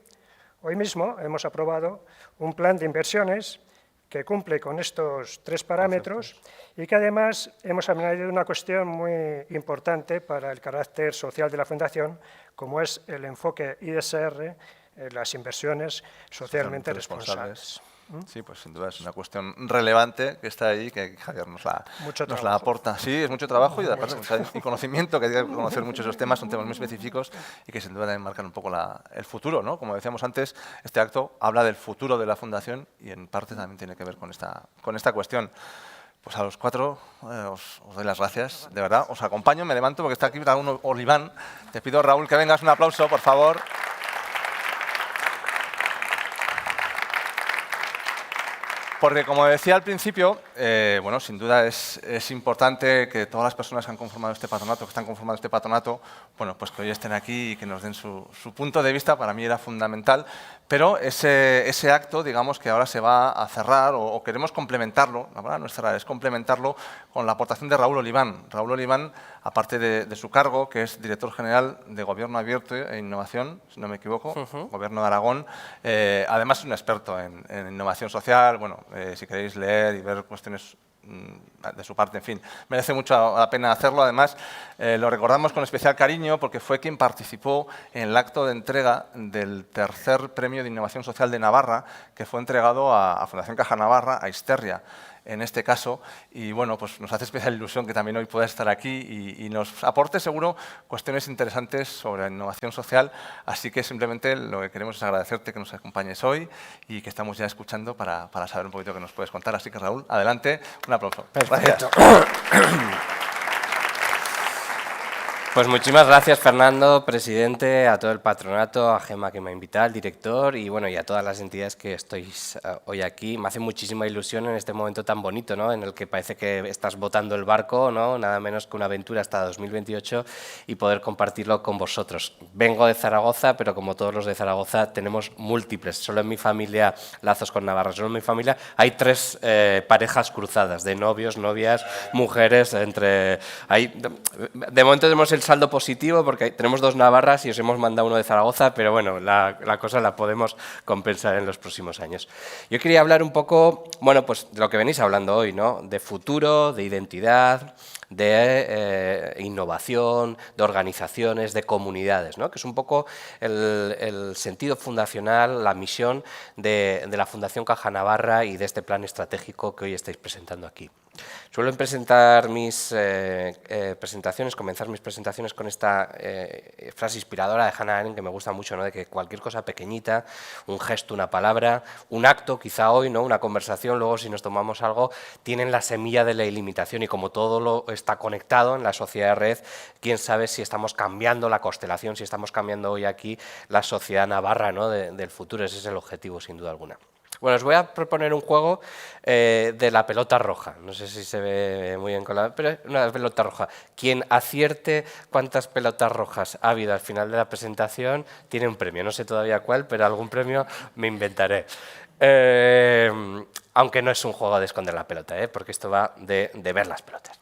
Hoy mismo hemos aprobado un plan de inversiones que cumple con estos 3 parámetros y que además hemos añadido una cuestión muy importante para el carácter social de la Fundación, como es el enfoque ISR en las inversiones socialmente responsables. Sí, pues sin duda es una cuestión relevante que está ahí, que Javier nos la aporta. Sí, es mucho trabajo y aparte y conocimiento, que hay que conocer muchos de esos temas, son temas muy específicos y que sin duda también marcan un poco el futuro, ¿no? Como decíamos antes, este acto habla del futuro de la Fundación y en parte también tiene que ver con esta cuestión. Pues a los 4 os doy las gracias, de verdad. Os acompaño, me levanto porque está aquí Raúl Oliván. Te pido, Raúl, que vengas, un aplauso, por favor. Porque, como decía al principio, bueno, sin duda es importante que todas las personas que han conformado este patronato, que están conformando este patronato, bueno, pues que hoy estén aquí y que nos den su punto de vista. Para mí era fundamental, pero ese acto, digamos, que ahora se va a cerrar o queremos complementarlo, la verdad no es cerrar, es complementarlo con la aportación de Raúl Oliván. Raúl Oliván, aparte de su cargo, que es director general de Gobierno Abierto e Innovación, si no me equivoco, Gobierno de Aragón, además es un experto en innovación social. Bueno, si queréis leer y ver cuestiones de su parte, en fin, merece mucho la pena hacerlo. Además, lo recordamos con especial cariño porque fue quien participó en el acto de entrega del tercer Premio de Innovación Social de Navarra, que fue entregado a Fundación Caja Navarra, a Isterria, en este caso, y bueno, pues nos hace especial ilusión que también hoy pueda estar aquí y nos aporte seguro cuestiones interesantes sobre la innovación social, así que simplemente lo que queremos es agradecerte que nos acompañes hoy y que estamos ya escuchando para saber un poquito qué nos puedes contar, así que Raúl, adelante, un aplauso. Perfecto. Pues muchísimas gracias, Fernando, presidente, a todo el patronato, a Gemma que me ha invitado, al director y bueno, y a todas las entidades que estáis hoy aquí. Me hace muchísima ilusión en este momento tan bonito, ¿no? En el que parece que estás botando el barco, ¿no? Nada menos que una aventura hasta 2028 y poder compartirlo con vosotros. Vengo de Zaragoza, pero como todos los de Zaragoza tenemos múltiples. Solo en mi familia, lazos con Navarra, solo en mi familia hay 3 parejas cruzadas de novios, novias, mujeres, de momento tenemos el saldo positivo porque tenemos 2 navarras y os hemos mandado uno de Zaragoza, pero bueno, la cosa la podemos compensar en los próximos años. Yo quería hablar un poco, bueno, pues de lo que venís hablando hoy, ¿no? De futuro, de identidad, de innovación, de organizaciones, de comunidades, ¿no? Que es un poco el sentido fundacional, la misión de la Fundación Caja Navarra y de este plan estratégico que hoy estáis presentando aquí. Suelo presentar comenzar mis presentaciones con esta frase inspiradora de Hannah Arendt que me gusta mucho, ¿no? De que cualquier cosa pequeñita, un gesto, una palabra, un acto, quizá hoy, ¿no? Una conversación, luego si nos tomamos algo, tienen la semilla de la ilimitación y como todo lo está conectado en la sociedad de red, quién sabe si estamos cambiando la constelación, si estamos cambiando hoy aquí la sociedad navarra, ¿no? del futuro. Ese es el objetivo, sin duda alguna. Bueno, os voy a proponer un juego de la pelota roja. No sé si se ve muy bien con la... pero una pelota roja. Quien acierte cuántas pelotas rojas ha habido al final de la presentación tiene un premio. No sé todavía cuál, pero algún premio me inventaré. Aunque no es un juego de esconder la pelota, porque esto va de ver las pelotas.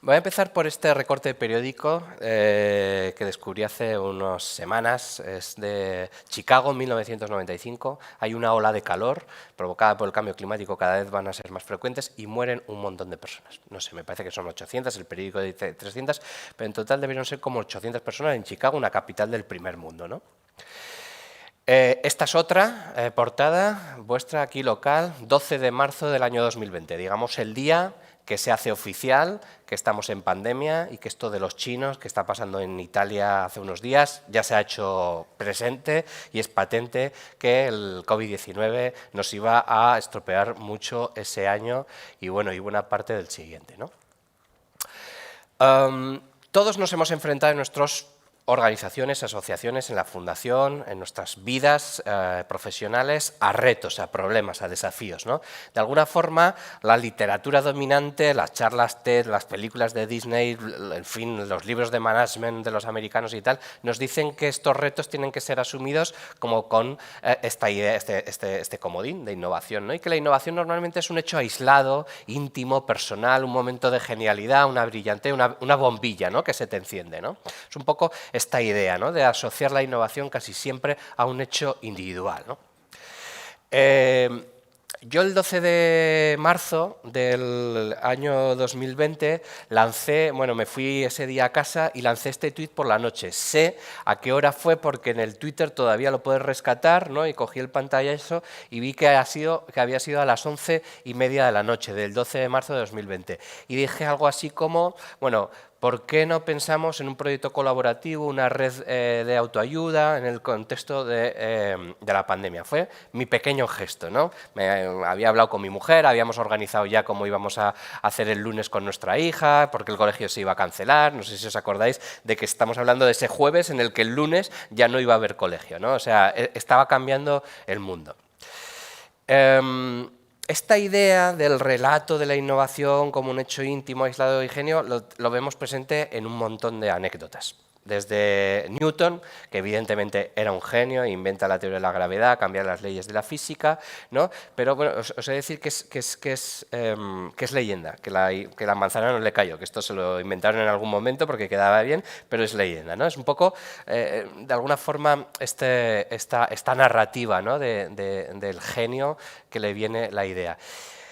Voy a empezar por este recorte de periódico que descubrí hace unas semanas. Es de Chicago, 1995. Hay una ola de calor provocada por el cambio climático, cada vez van a ser más frecuentes y mueren un montón de personas. No sé, me parece que son 800, el periódico dice 300, pero en total deberían ser como 800 personas en Chicago, una capital del primer mundo, ¿no? Esta es otra portada vuestra aquí local, 12 de marzo del año 2020, digamos el día que se hace oficial que estamos en pandemia y que esto de los chinos que está pasando en Italia hace unos días ya se ha hecho presente y es patente que el COVID-19 nos iba a estropear mucho ese año y bueno, y buena parte del siguiente, ¿no? Todos nos hemos enfrentado en nuestras organizaciones, asociaciones, en la fundación, en nuestras vidas profesionales, a retos, a problemas, a desafíos, ¿no? De alguna forma, la literatura dominante, las charlas TED, las películas de Disney, en fin, los libros de management de los americanos y tal, nos dicen que estos retos tienen que ser asumidos como con esta idea, este comodín de innovación, ¿no? Y que la innovación normalmente es un hecho aislado, íntimo, personal, un momento de genialidad, una brillantez, una bombilla, ¿no? Que se te enciende, ¿no? Es un poco esta idea, ¿no?, de asociar la innovación casi siempre a un hecho individual, ¿no? Yo el 12 de marzo del año 2020 lancé, bueno, me fui ese día a casa y lancé este tuit por la noche. Sé a qué hora fue porque en el Twitter todavía lo puedes rescatar, ¿no? Y cogí el pantallazo y vi que había sido a las 11:30 de la noche del 12 de marzo de 2020. Y dije algo así como, bueno, ¿por qué no pensamos en un proyecto colaborativo, una red de autoayuda en el contexto de la pandemia? Fue mi pequeño gesto, ¿no? Había hablado con mi mujer, habíamos organizado ya cómo íbamos a hacer el lunes con nuestra hija, porque el colegio se iba a cancelar, no sé si os acordáis de que estamos hablando de ese jueves en el que el lunes ya no iba a haber colegio, ¿no? O sea, estaba cambiando el mundo. Esta idea del relato de la innovación como un hecho íntimo, aislado y genio, lo vemos presente en un montón de anécdotas. Desde Newton, que evidentemente era un genio, inventa la teoría de la gravedad, cambia las leyes de la física, ¿no? Pero bueno, os he de decir que es leyenda, que la manzana no le cayó, que esto se lo inventaron en algún momento porque quedaba bien, pero es leyenda, ¿no? Es un poco, de alguna forma, esta narrativa, ¿no?, del genio que le viene la idea.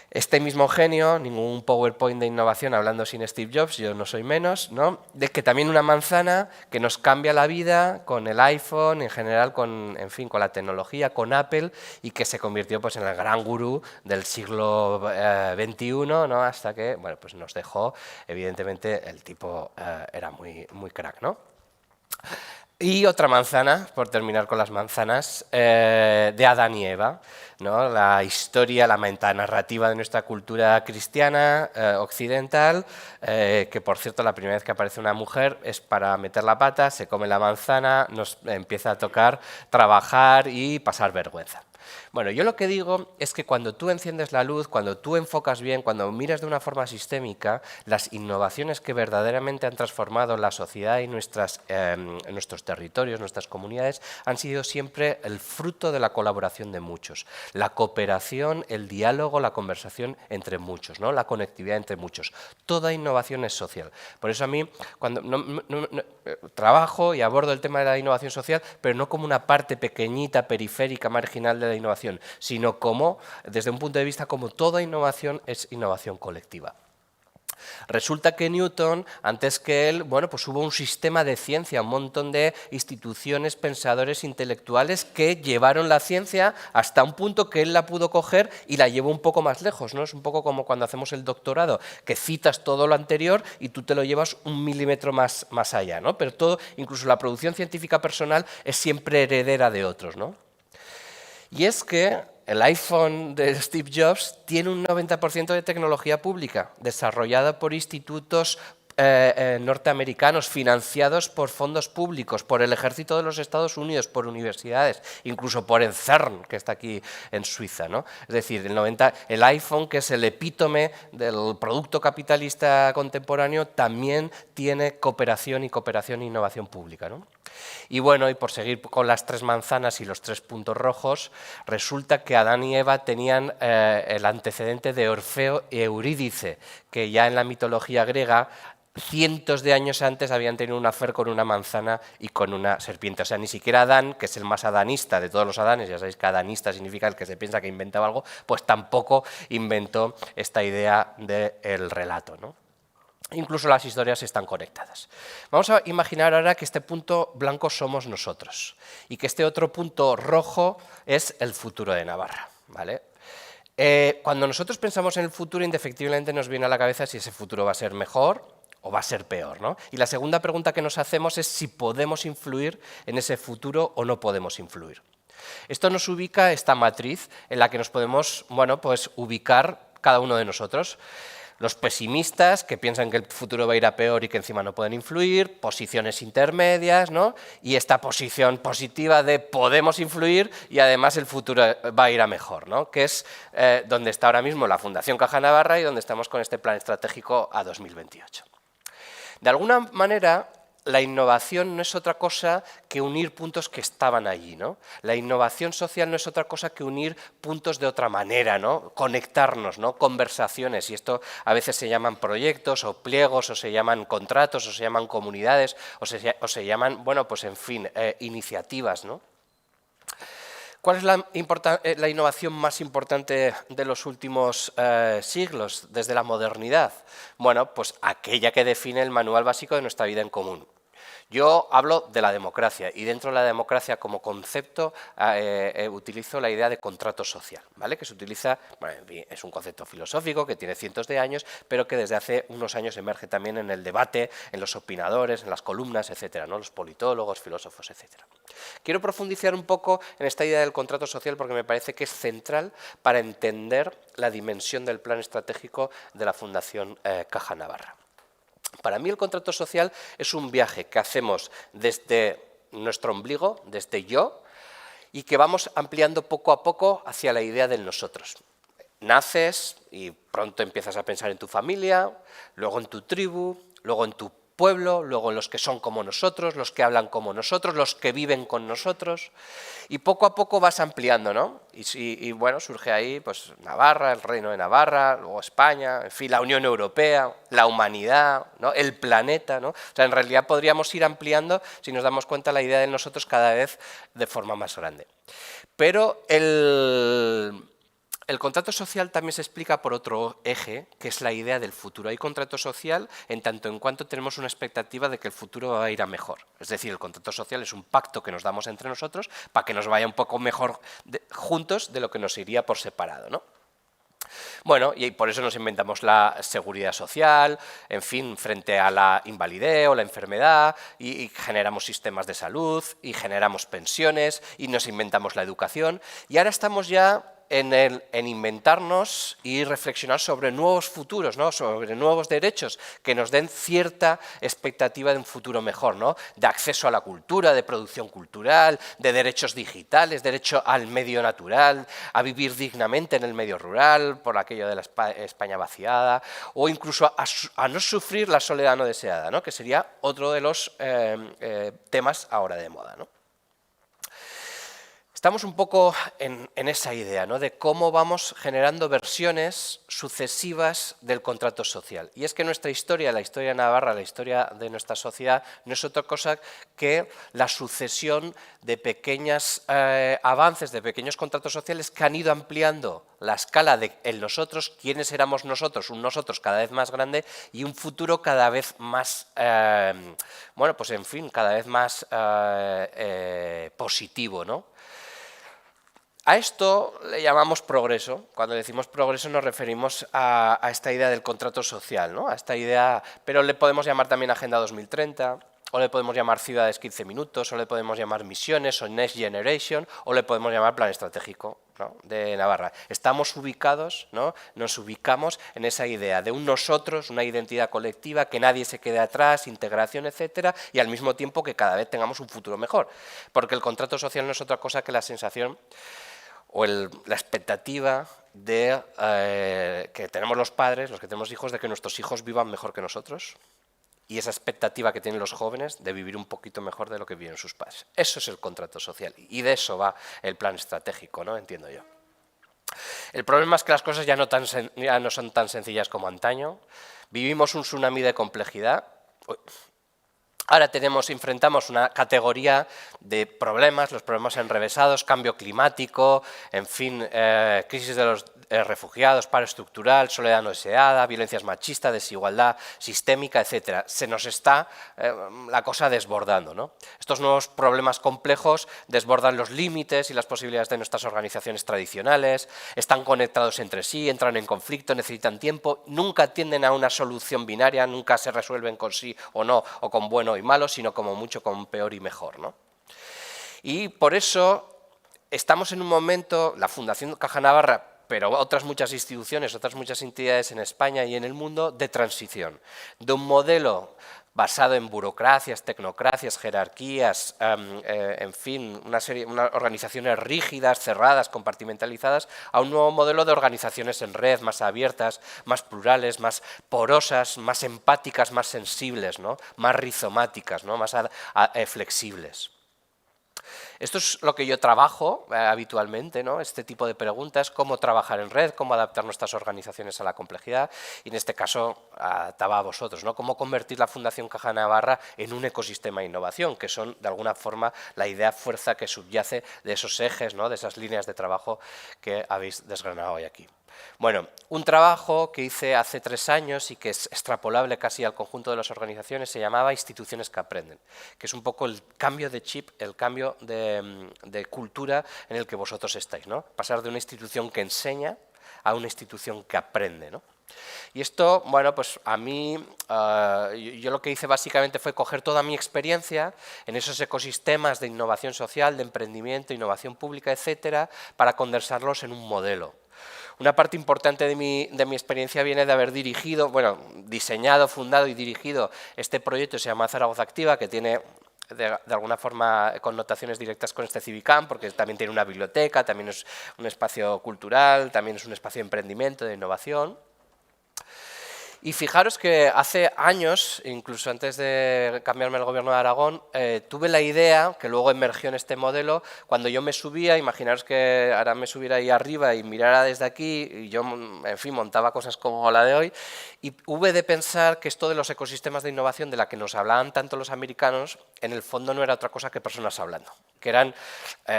Este mismo genio, ningún PowerPoint de innovación hablando sin Steve Jobs, yo no soy menos, ¿no?, de que también una manzana que nos cambia la vida con el iPhone, en general con la tecnología, con Apple, y que se convirtió pues en el gran gurú del siglo XXI, ¿no?, hasta que, bueno, pues nos dejó. Evidentemente el tipo era muy crack, ¿no? Y otra manzana, por terminar con las manzanas, de Adán y Eva, ¿no? La historia, la metanarrativa de nuestra cultura cristiana occidental, que por cierto la primera vez que aparece una mujer es para meter la pata, se come la manzana, nos empieza a tocar trabajar y pasar vergüenza. Bueno, yo lo que digo es que cuando tú enciendes la luz, cuando tú enfocas bien, cuando miras de una forma sistémica, las innovaciones que verdaderamente han transformado la sociedad y nuestros territorios, nuestras comunidades, han sido siempre el fruto de la colaboración de muchos. La cooperación, el diálogo, la conversación entre muchos, ¿no?, la conectividad entre muchos. Toda innovación es social. Por eso a mí, cuando trabajo y abordo el tema de la innovación social, pero no como una parte pequeñita, periférica, marginal de la innovación, sino como, desde un punto de vista, como toda innovación es innovación colectiva. Resulta que Newton, antes que él, bueno, pues hubo un sistema de ciencia, un montón de instituciones, pensadores intelectuales que llevaron la ciencia hasta un punto que él la pudo coger y la llevó un poco más lejos, ¿no? Es un poco como cuando hacemos el doctorado, que citas todo lo anterior y tú te lo llevas 1 milímetro más allá, ¿no? Pero todo, incluso la producción científica personal, es siempre heredera de otros, ¿no? Y es que el iPhone de Steve Jobs tiene un 90% de tecnología pública, desarrollada por institutos norteamericanos, financiados por fondos públicos, por el ejército de los Estados Unidos, por universidades, incluso por el CERN, que está aquí en Suiza, ¿no? Es decir, el iPhone, que es el epítome del producto capitalista contemporáneo, también tiene cooperación e innovación pública, ¿no? Y bueno, y por seguir con las 3 manzanas y los 3 puntos rojos, resulta que Adán y Eva tenían el antecedente de Orfeo y Eurídice, que ya en la mitología griega, cientos de años antes, habían tenido un affair con una manzana y con una serpiente. O sea, ni siquiera Adán, que es el más adanista de todos los Adanes, ya sabéis que adanista significa el que se piensa que inventaba algo, pues tampoco inventó esta idea del relato, ¿no? Incluso las historias están conectadas. Vamos a imaginar ahora que este punto blanco somos nosotros y que este otro punto rojo es el futuro de Navarra, ¿vale? Cuando nosotros pensamos en el futuro, indefectiblemente nos viene a la cabeza si ese futuro va a ser mejor o va a ser peor, ¿no? Y la segunda pregunta que nos hacemos es si podemos influir en ese futuro o no podemos influir. Esto nos ubica esta matriz en la que nos podemos, bueno, pues ubicar cada uno de nosotros. Los pesimistas, que piensan que el futuro va a ir a peor y que encima no pueden influir, posiciones intermedias, ¿no? Y esta posición positiva de podemos influir y además el futuro va a ir a mejor, ¿no? Que es donde está ahora mismo la Fundación Caja Navarra y donde estamos con este plan estratégico a 2028. De alguna manera, la innovación no es otra cosa que unir puntos que estaban allí, ¿no? La innovación social no es otra cosa que unir puntos de otra manera, ¿no? Conectarnos, ¿no? Conversaciones, y esto a veces se llaman proyectos o pliegos, o se llaman contratos, o se llaman comunidades, o se llaman, bueno, pues en fin, iniciativas, ¿no? ¿Cuál es la innovación más importante de los últimos siglos, desde la modernidad? Bueno, pues aquella que define el manual básico de nuestra vida en común. Yo hablo de la democracia y dentro de la democracia como concepto utilizo la idea de contrato social, ¿vale? Que se utiliza, bueno, es un concepto filosófico que tiene cientos de años, pero que desde hace unos años emerge también en el debate, en los opinadores, en las columnas, etcétera, ¿no? Los politólogos, filósofos, etcétera. Quiero profundizar un poco en esta idea del contrato social porque me parece que es central para entender la dimensión del plan estratégico de la Fundación Caja Navarra. Para mí el contrato social es un viaje que hacemos desde nuestro ombligo, desde yo, y que vamos ampliando poco a poco hacia la idea del nosotros. Naces y pronto empiezas a pensar en tu familia, luego en tu tribu, luego en tu pueblo, luego en los que son como nosotros, los que hablan como nosotros, los que viven con nosotros, y poco a poco vas ampliando, ¿no? Y bueno, surge ahí pues Navarra, el Reino de Navarra, luego España, en fin, la Unión Europea, la humanidad, ¿no? El planeta, ¿no? O sea, en realidad podríamos ir ampliando si nos damos cuenta la idea de nosotros cada vez de forma más grande. Pero el contrato social también se explica por otro eje, que es la idea del futuro. Hay contrato social en tanto en cuanto tenemos una expectativa de que el futuro va a ir a mejor. Es decir, el contrato social es un pacto que nos damos entre nosotros para que nos vaya un poco mejor juntos de lo que nos iría por separado, ¿no? Bueno, y por eso nos inventamos la seguridad social, en fin, frente a la invalidez o la enfermedad, y generamos sistemas de salud, y generamos pensiones, y nos inventamos la educación, y ahora estamos ya en inventarnos y reflexionar sobre nuevos futuros, ¿no? Sobre nuevos derechos que nos den cierta expectativa de un futuro mejor, ¿no? De acceso a la cultura, de producción cultural, de derechos digitales, derecho al medio natural, a vivir dignamente en el medio rural, por aquello de la España vaciada, o incluso a no sufrir la soledad no deseada, ¿no? Que sería otro de los temas ahora de moda, ¿no? Estamos un poco en esa idea, ¿no? De cómo vamos generando versiones sucesivas del contrato social. Y es que nuestra historia, la historia de Navarra, la historia de nuestra sociedad, no es otra cosa que la sucesión de pequeños avances, de pequeños contratos sociales que han ido ampliando la escala de el nosotros, quiénes éramos nosotros, un nosotros cada vez más grande y un futuro cada vez más, bueno, pues en fin, cada vez más positivo, ¿no? A esto le llamamos progreso. Cuando decimos progreso nos referimos a esta idea del contrato social, ¿no? A esta idea, pero le podemos llamar también Agenda 2030, o le podemos llamar Ciudades 15 minutos, o le podemos llamar Misiones, o Next Generation, o le podemos llamar Plan Estratégico, ¿no? De Navarra. Estamos ubicados, ¿no? Nos ubicamos en esa idea de un nosotros, una identidad colectiva, que nadie se quede atrás, integración, etcétera, y al mismo tiempo que cada vez tengamos un futuro mejor. Porque el contrato social no es otra cosa que la sensación o la expectativa de que tenemos los padres, los que tenemos hijos, de que nuestros hijos vivan mejor que nosotros, y esa expectativa que tienen los jóvenes de vivir un poquito mejor de lo que viven sus padres. Eso es el contrato social, y de eso va el plan estratégico, ¿no? Entiendo yo. El problema es que las cosas ya no son tan sencillas como antaño. Vivimos un tsunami de complejidad. Ahora enfrentamos una categoría de problemas, los problemas enrevesados, cambio climático, en fin, crisis de los refugiados, paro estructural, soledad no deseada, violencias machistas, desigualdad sistémica, etcétera. Se nos está la cosa desbordando, ¿no? Estos nuevos problemas complejos desbordan los límites y las posibilidades de nuestras organizaciones tradicionales, están conectados entre sí, entran en conflicto, necesitan tiempo, nunca tienden a una solución binaria, nunca se resuelven con sí o no, o con bueno y malo, sino como mucho con peor y mejor, ¿no? Y por eso estamos en un momento, la Fundación Caja Navarra, pero otras muchas instituciones, otras muchas entidades en España y en el mundo, de transición, de un modelo basado en burocracias, tecnocracias, jerarquías, en fin, unas organizaciones rígidas, cerradas, compartimentalizadas, a un nuevo modelo de organizaciones en red, más abiertas, más plurales, más porosas, más empáticas, más sensibles, ¿no? Más rizomáticas, ¿no? Más flexibles. Esto es lo que yo trabajo habitualmente, ¿no? Este tipo de preguntas, cómo trabajar en red, cómo adaptar nuestras organizaciones a la complejidad, y en este caso ataba a vosotros, ¿no? Cómo convertir la Fundación Caja Navarra en un ecosistema de innovación, que son de alguna forma la idea fuerza que subyace de esos ejes, ¿no? De esas líneas de trabajo que habéis desgranado hoy aquí. Bueno, un trabajo que hice hace 3 años y que es extrapolable casi al conjunto de las organizaciones se llamaba Instituciones que aprenden, que es un poco el cambio de chip, el cambio de cultura en el que vosotros estáis, ¿no? Pasar de una institución que enseña a una institución que aprende, ¿no? Y esto, bueno, pues a mí, yo lo que hice básicamente fue coger toda mi experiencia en esos ecosistemas de innovación social, de emprendimiento, innovación pública, etcétera, para condensarlos en un modelo. Una parte importante de mi experiencia viene de haber dirigido, bueno, diseñado, fundado y dirigido este proyecto, se llama Zaragoza Activa, que tiene de alguna forma connotaciones directas con este Civicam, porque también tiene una biblioteca, también es un espacio cultural, también es un espacio de emprendimiento, de innovación. Y fijaros que hace años, incluso antes de cambiarme al Gobierno de Aragón, tuve la idea, que luego emergió en este modelo, cuando yo me subía, imaginaros que ahora me subiera ahí arriba y mirara desde aquí, y yo, en fin, montaba cosas como la de hoy, y hube de pensar que esto de los ecosistemas de innovación de la que nos hablaban tanto los americanos, en el fondo no era otra cosa que personas hablando, que eran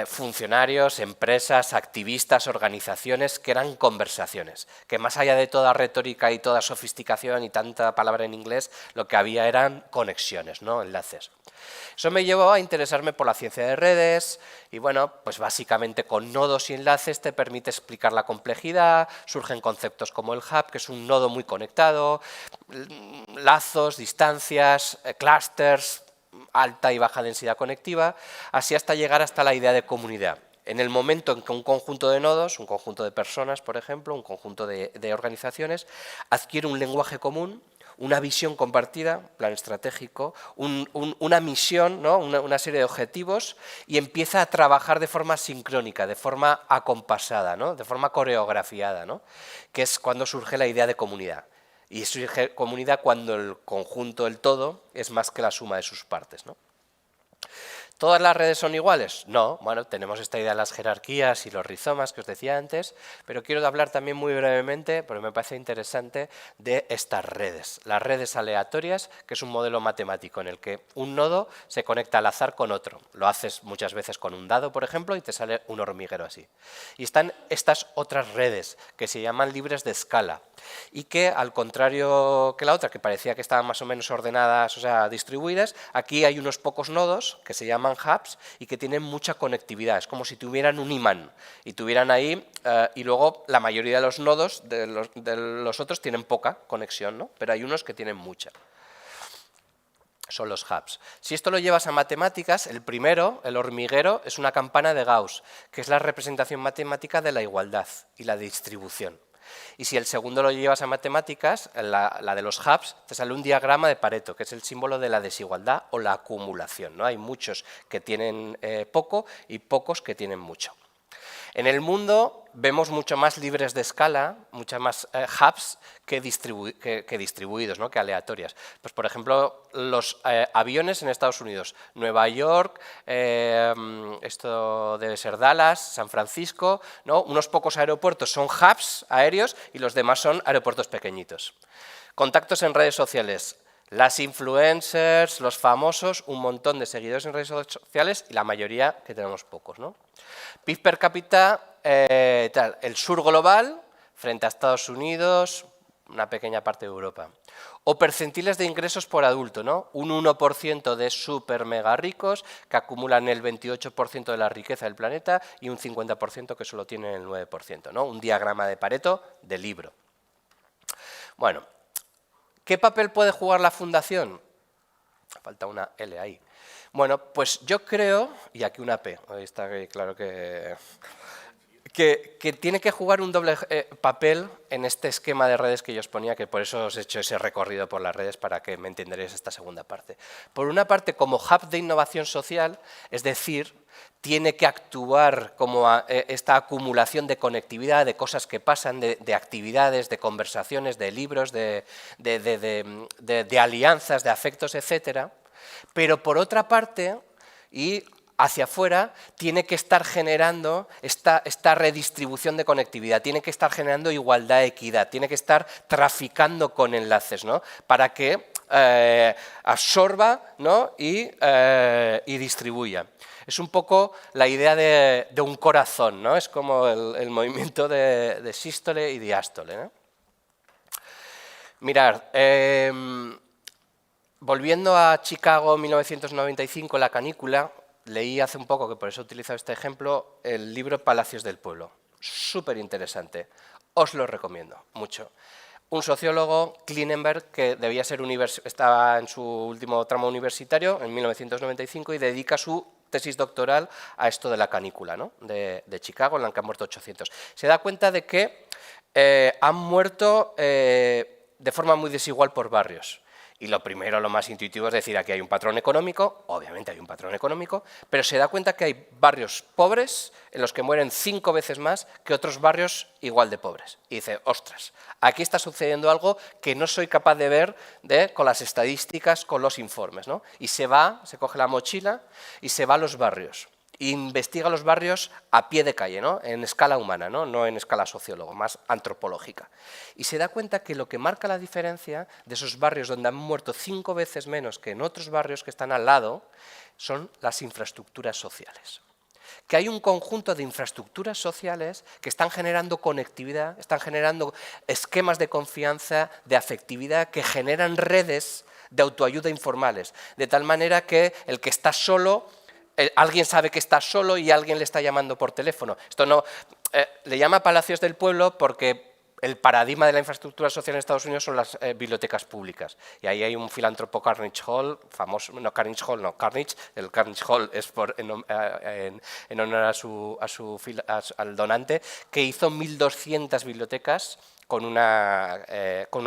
funcionarios, empresas, activistas, organizaciones, que eran conversaciones, que más allá de toda retórica y toda sofisticación y tanta palabra en inglés, lo que había eran conexiones, ¿no? Enlaces. Eso me llevó a interesarme por la ciencia de redes y, bueno, pues básicamente con nodos y enlaces te permite explicar la complejidad, surgen conceptos como el hub, que es un nodo muy conectado, lazos, distancias, clústeres, alta y baja densidad conectiva, así hasta llegar hasta la idea de comunidad. En el momento en que un conjunto de nodos, un conjunto de personas, por ejemplo, un conjunto de organizaciones, adquiere un lenguaje común, una visión compartida, plan estratégico, una misión, ¿no? una serie de objetivos y empieza a trabajar de forma sincrónica, de forma acompasada, ¿no? De forma coreografiada, ¿no? Que es cuando surge la idea de comunidad. Y surge comunidad cuando el conjunto, el todo, es más que la suma de sus partes, ¿no? ¿Todas las redes son iguales? No, bueno, tenemos esta idea de las jerarquías y los rizomas que os decía antes, pero quiero hablar también muy brevemente, porque me parece interesante, de estas redes. Las redes aleatorias, que es un modelo matemático en el que un nodo se conecta al azar con otro. Lo haces muchas veces con un dado, por ejemplo, y te sale un hormiguero así. Y están estas otras redes, que se llaman libres de escala, y que, al contrario que la otra, que parecía que estaban más o menos ordenadas, o sea, distribuidas, aquí hay unos pocos nodos que se llaman hubs y que tienen mucha conectividad. Es como si tuvieran un imán y tuvieran ahí, y luego la mayoría de los nodos de los otros tienen poca conexión, ¿no? Pero hay unos que tienen mucha. Son los hubs. Si esto lo llevas a matemáticas, el primero, el hormiguero, es una campana de Gauss, que es la representación matemática de la igualdad y la distribución. Y si el segundo lo llevas a matemáticas, la de los hubs, te sale un diagrama de Pareto, que es el símbolo de la desigualdad o la acumulación, ¿no? Hay muchos que tienen poco y pocos que tienen mucho. En el mundo vemos mucho más libres de escala, muchas más hubs que distribuidos, ¿no? Que aleatorias. Pues, por ejemplo, los aviones en Estados Unidos, Nueva York, esto debe ser Dallas, San Francisco, ¿no? Unos pocos aeropuertos son hubs aéreos y los demás son aeropuertos pequeñitos. Contactos en redes sociales. Las influencers, los famosos, un montón de seguidores en redes sociales y la mayoría que tenemos pocos, ¿no? PIB per cápita, el sur global frente a Estados Unidos, una pequeña parte de Europa. O percentiles de ingresos por adulto, ¿no? Un 1% de súper mega ricos que acumulan el 28% de la riqueza del planeta y un 50% que solo tienen el 9%, ¿no? Un diagrama de Pareto de libro. Bueno. ¿Qué papel puede jugar la Fundación? Falta una L ahí. Bueno, pues yo creo, y aquí una P, ahí está claro que que tiene que jugar un doble papel en este esquema de redes que yo os ponía, que por eso os he hecho ese recorrido por las redes para que me entenderéis esta segunda parte. Por una parte, como hub de innovación social, es decir, tiene que actuar como esta acumulación de conectividad, de cosas que pasan, de actividades, de conversaciones, de libros, de alianzas, de afectos, etcétera. Pero por otra parte, y hacia afuera, tiene que estar generando esta redistribución de conectividad, tiene que estar generando igualdad, equidad, tiene que estar traficando con enlaces, ¿no? Para que absorba, ¿no? y distribuya. Es un poco la idea de un corazón, ¿no? Es como el movimiento de sístole y diástole, ¿no? Mirad, volviendo a Chicago 1995, la canícula, leí hace un poco, que por eso he utilizado este ejemplo, el libro Palacios del Pueblo. Súper interesante. Os lo recomiendo mucho. Un sociólogo, Klinenberg, que debía ser estaba en su último tramo universitario, en 1995, y dedica su tesis doctoral a esto de la canícula, ¿no? de Chicago, en la que han muerto 800. Se da cuenta de que han muerto de forma muy desigual por barrios. Y lo primero, lo más intuitivo es decir, aquí hay un patrón económico, obviamente hay un patrón económico, pero se da cuenta que hay barrios pobres en los que mueren 5 veces más que otros barrios igual de pobres. Y dice, ostras, aquí está sucediendo algo que no soy capaz de ver con las estadísticas, con los informes, ¿no? Y se coge la mochila y se va a los barrios. Investiga los barrios a pie de calle, ¿no? En escala humana, no en escala sociólogo, más antropológica. Y se da cuenta que lo que marca la diferencia de esos barrios donde han muerto 5 veces menos que en otros barrios que están al lado son las infraestructuras sociales. Que hay un conjunto de infraestructuras sociales que están generando conectividad, están generando esquemas de confianza, de afectividad, que generan redes de autoayuda informales, de tal manera que el que está solo, alguien sabe que está solo y alguien le está llamando por teléfono. Esto no le llama Palacios del Pueblo porque el paradigma de la infraestructura social en Estados Unidos son las bibliotecas públicas. Y ahí hay un filántropo, Carnegie Hall, famoso, no Carnegie Hall, no Carnegie, el Carnegie Hall es en honor al donante, que hizo 1.200 bibliotecas con una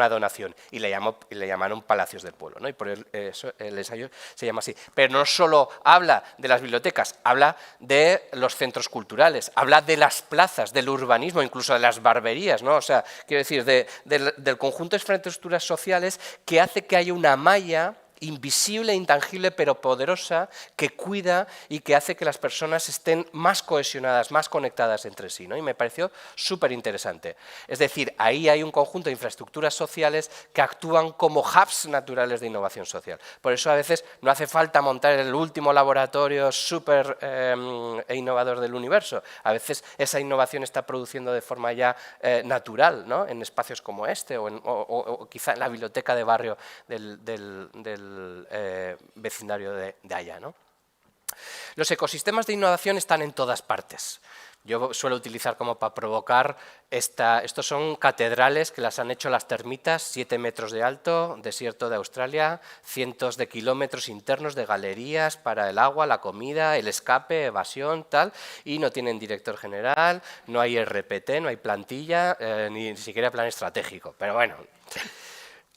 donación y le llamaron Palacios del Pueblo, ¿no? Y por eso el ensayo se llama así. Pero no solo habla de las bibliotecas, habla de los centros culturales, habla de las plazas, del urbanismo, incluso de las barberías, ¿no? O sea, quiero decir, del conjunto de infraestructuras sociales que hace que haya una malla invisible, intangible, pero poderosa, que cuida y que hace que las personas estén más cohesionadas, más conectadas entre sí, ¿no? Y me pareció súper interesante. Es decir, ahí hay un conjunto de infraestructuras sociales que actúan como hubs naturales de innovación social. Por eso a veces no hace falta montar el último laboratorio súper innovador del universo. A veces esa innovación está produciendo de forma ya natural, ¿no? En espacios como este o quizá en la biblioteca de barrio del vecindario de allá, ¿no? Los ecosistemas de innovación están en todas partes. Yo suelo utilizar como para provocar, estos son catedrales que las han hecho las termitas, 7 metros de alto, desierto de Australia, cientos de kilómetros internos de galerías para el agua, la comida, el escape, evasión, tal, y no tienen director general, no hay RPT, no hay plantilla, ni siquiera plan estratégico, pero bueno.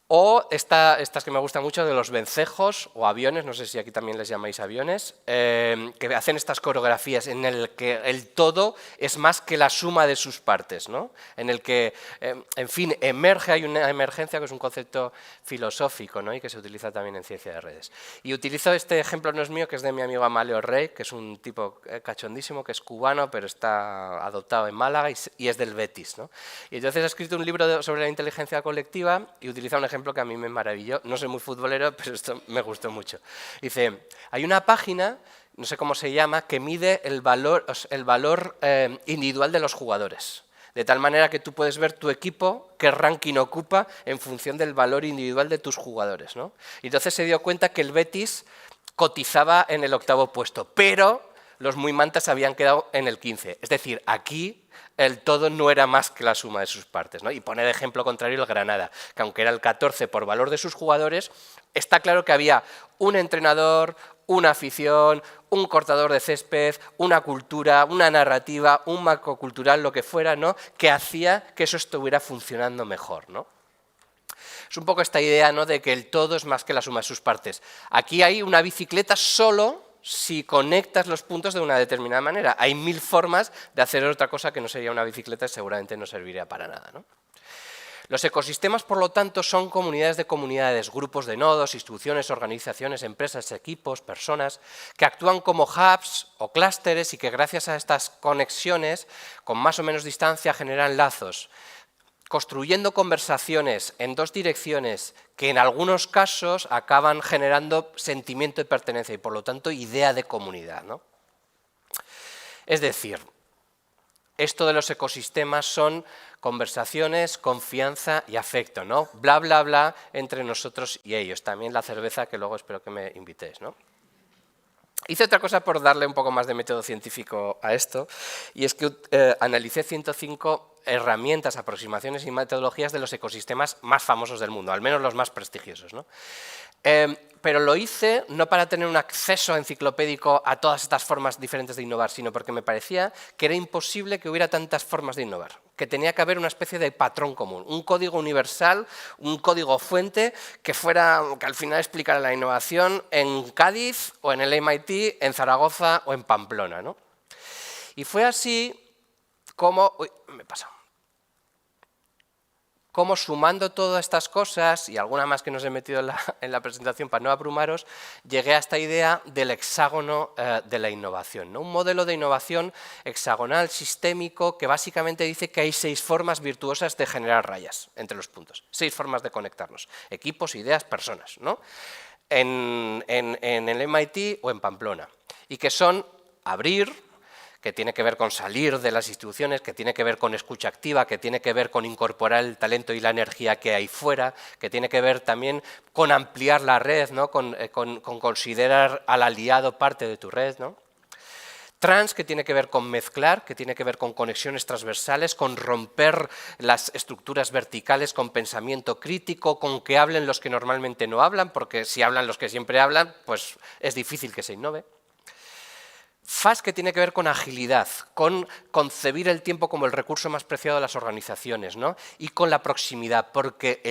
O estas que me gustan mucho de los vencejos o aviones, no sé si aquí también les llamáis aviones, que hacen estas coreografías en el que el todo es más que la suma de sus partes, ¿no? En el que, en fin, hay una emergencia, que es un concepto filosófico, ¿no? Y que se utiliza también en ciencia de redes. Y utilizo este ejemplo, no es mío, que es de mi amigo Amalio Rey, que es un tipo cachondísimo, que es cubano, pero está adoptado en Málaga y es del Betis, ¿no? Y entonces ha escrito un libro sobre la inteligencia colectiva y utiliza un ejemplo que a mí me maravilló. No soy muy futbolero, pero esto me gustó mucho. Dice, hay una página, no sé cómo se llama, que mide el valor individual de los jugadores. De tal manera que tú puedes ver tu equipo, qué ranking ocupa en función del valor individual de tus jugadores, ¿no? Y entonces se dio cuenta que el Betis cotizaba en el 8º puesto, pero los muy mantas habían quedado en el 15. Es decir, aquí el todo no era más que la suma de sus partes, ¿no? Y pone de ejemplo contrario el Granada, que aunque era el 14 por valor de sus jugadores, está claro que había un entrenador, una afición, un cortador de césped, una cultura, una narrativa, un marco cultural, lo que fuera, ¿no?, que hacía que eso estuviera funcionando mejor, ¿no? Es un poco esta idea, ¿no?, de que el todo es más que la suma de sus partes. Aquí hay una bicicleta solo si conectas los puntos de una determinada manera. Hay 1000 formas de hacer otra cosa que no sería una bicicleta y seguramente no serviría para nada, ¿no? Los ecosistemas, por lo tanto, son comunidades de comunidades, grupos de nodos, instituciones, organizaciones, empresas, equipos, personas, que actúan como hubs o clústeres y que gracias a estas conexiones, con más o menos distancia, generan lazos, construyendo conversaciones en dos direcciones que en algunos casos acaban generando sentimiento de pertenencia y, por lo tanto, idea de comunidad, ¿no? Es decir, esto de los ecosistemas son conversaciones, confianza y afecto, ¿no? Bla, bla, bla entre nosotros y ellos. También la cerveza, que luego espero que me invitéis, ¿no? Hice otra cosa por darle un poco más de método científico a esto, y es que analicé 105 herramientas, aproximaciones y metodologías de los ecosistemas más famosos del mundo, al menos los más prestigiosos, ¿no? Pero lo hice no para tener un acceso enciclopédico a todas estas formas diferentes de innovar, sino porque me parecía que era imposible que hubiera tantas formas de innovar, que tenía que haber una especie de patrón común, un código universal, un código fuente que al final explicara la innovación en Cádiz o en el MIT, en Zaragoza o en Pamplona, ¿no? Y fue así como... Uy, me he pasado. Como sumando todas estas cosas, y alguna más que nos he metido en la presentación para no abrumaros, llegué a esta idea del hexágono de la innovación, ¿no? Un modelo de innovación hexagonal, sistémico, que básicamente dice que hay 6 formas virtuosas de generar rayas entre los puntos, 6 formas de conectarnos, equipos, ideas, personas, ¿no? En el MIT o en Pamplona, y que son abrir, que tiene que ver con salir de las instituciones, que tiene que ver con escucha activa, que tiene que ver con incorporar el talento y la energía que hay fuera, que tiene que ver también con ampliar la red, ¿no? con considerar al aliado parte de tu red, ¿no? Trans, que tiene que ver con mezclar, que tiene que ver con conexiones transversales, con romper las estructuras verticales, con pensamiento crítico, con que hablen los que normalmente no hablan, porque si hablan los que siempre hablan, pues es difícil que se innove. FAST, que tiene que ver con agilidad, con concebir el tiempo como el recurso más preciado de las organizaciones, ¿no? Y con la proximidad, porque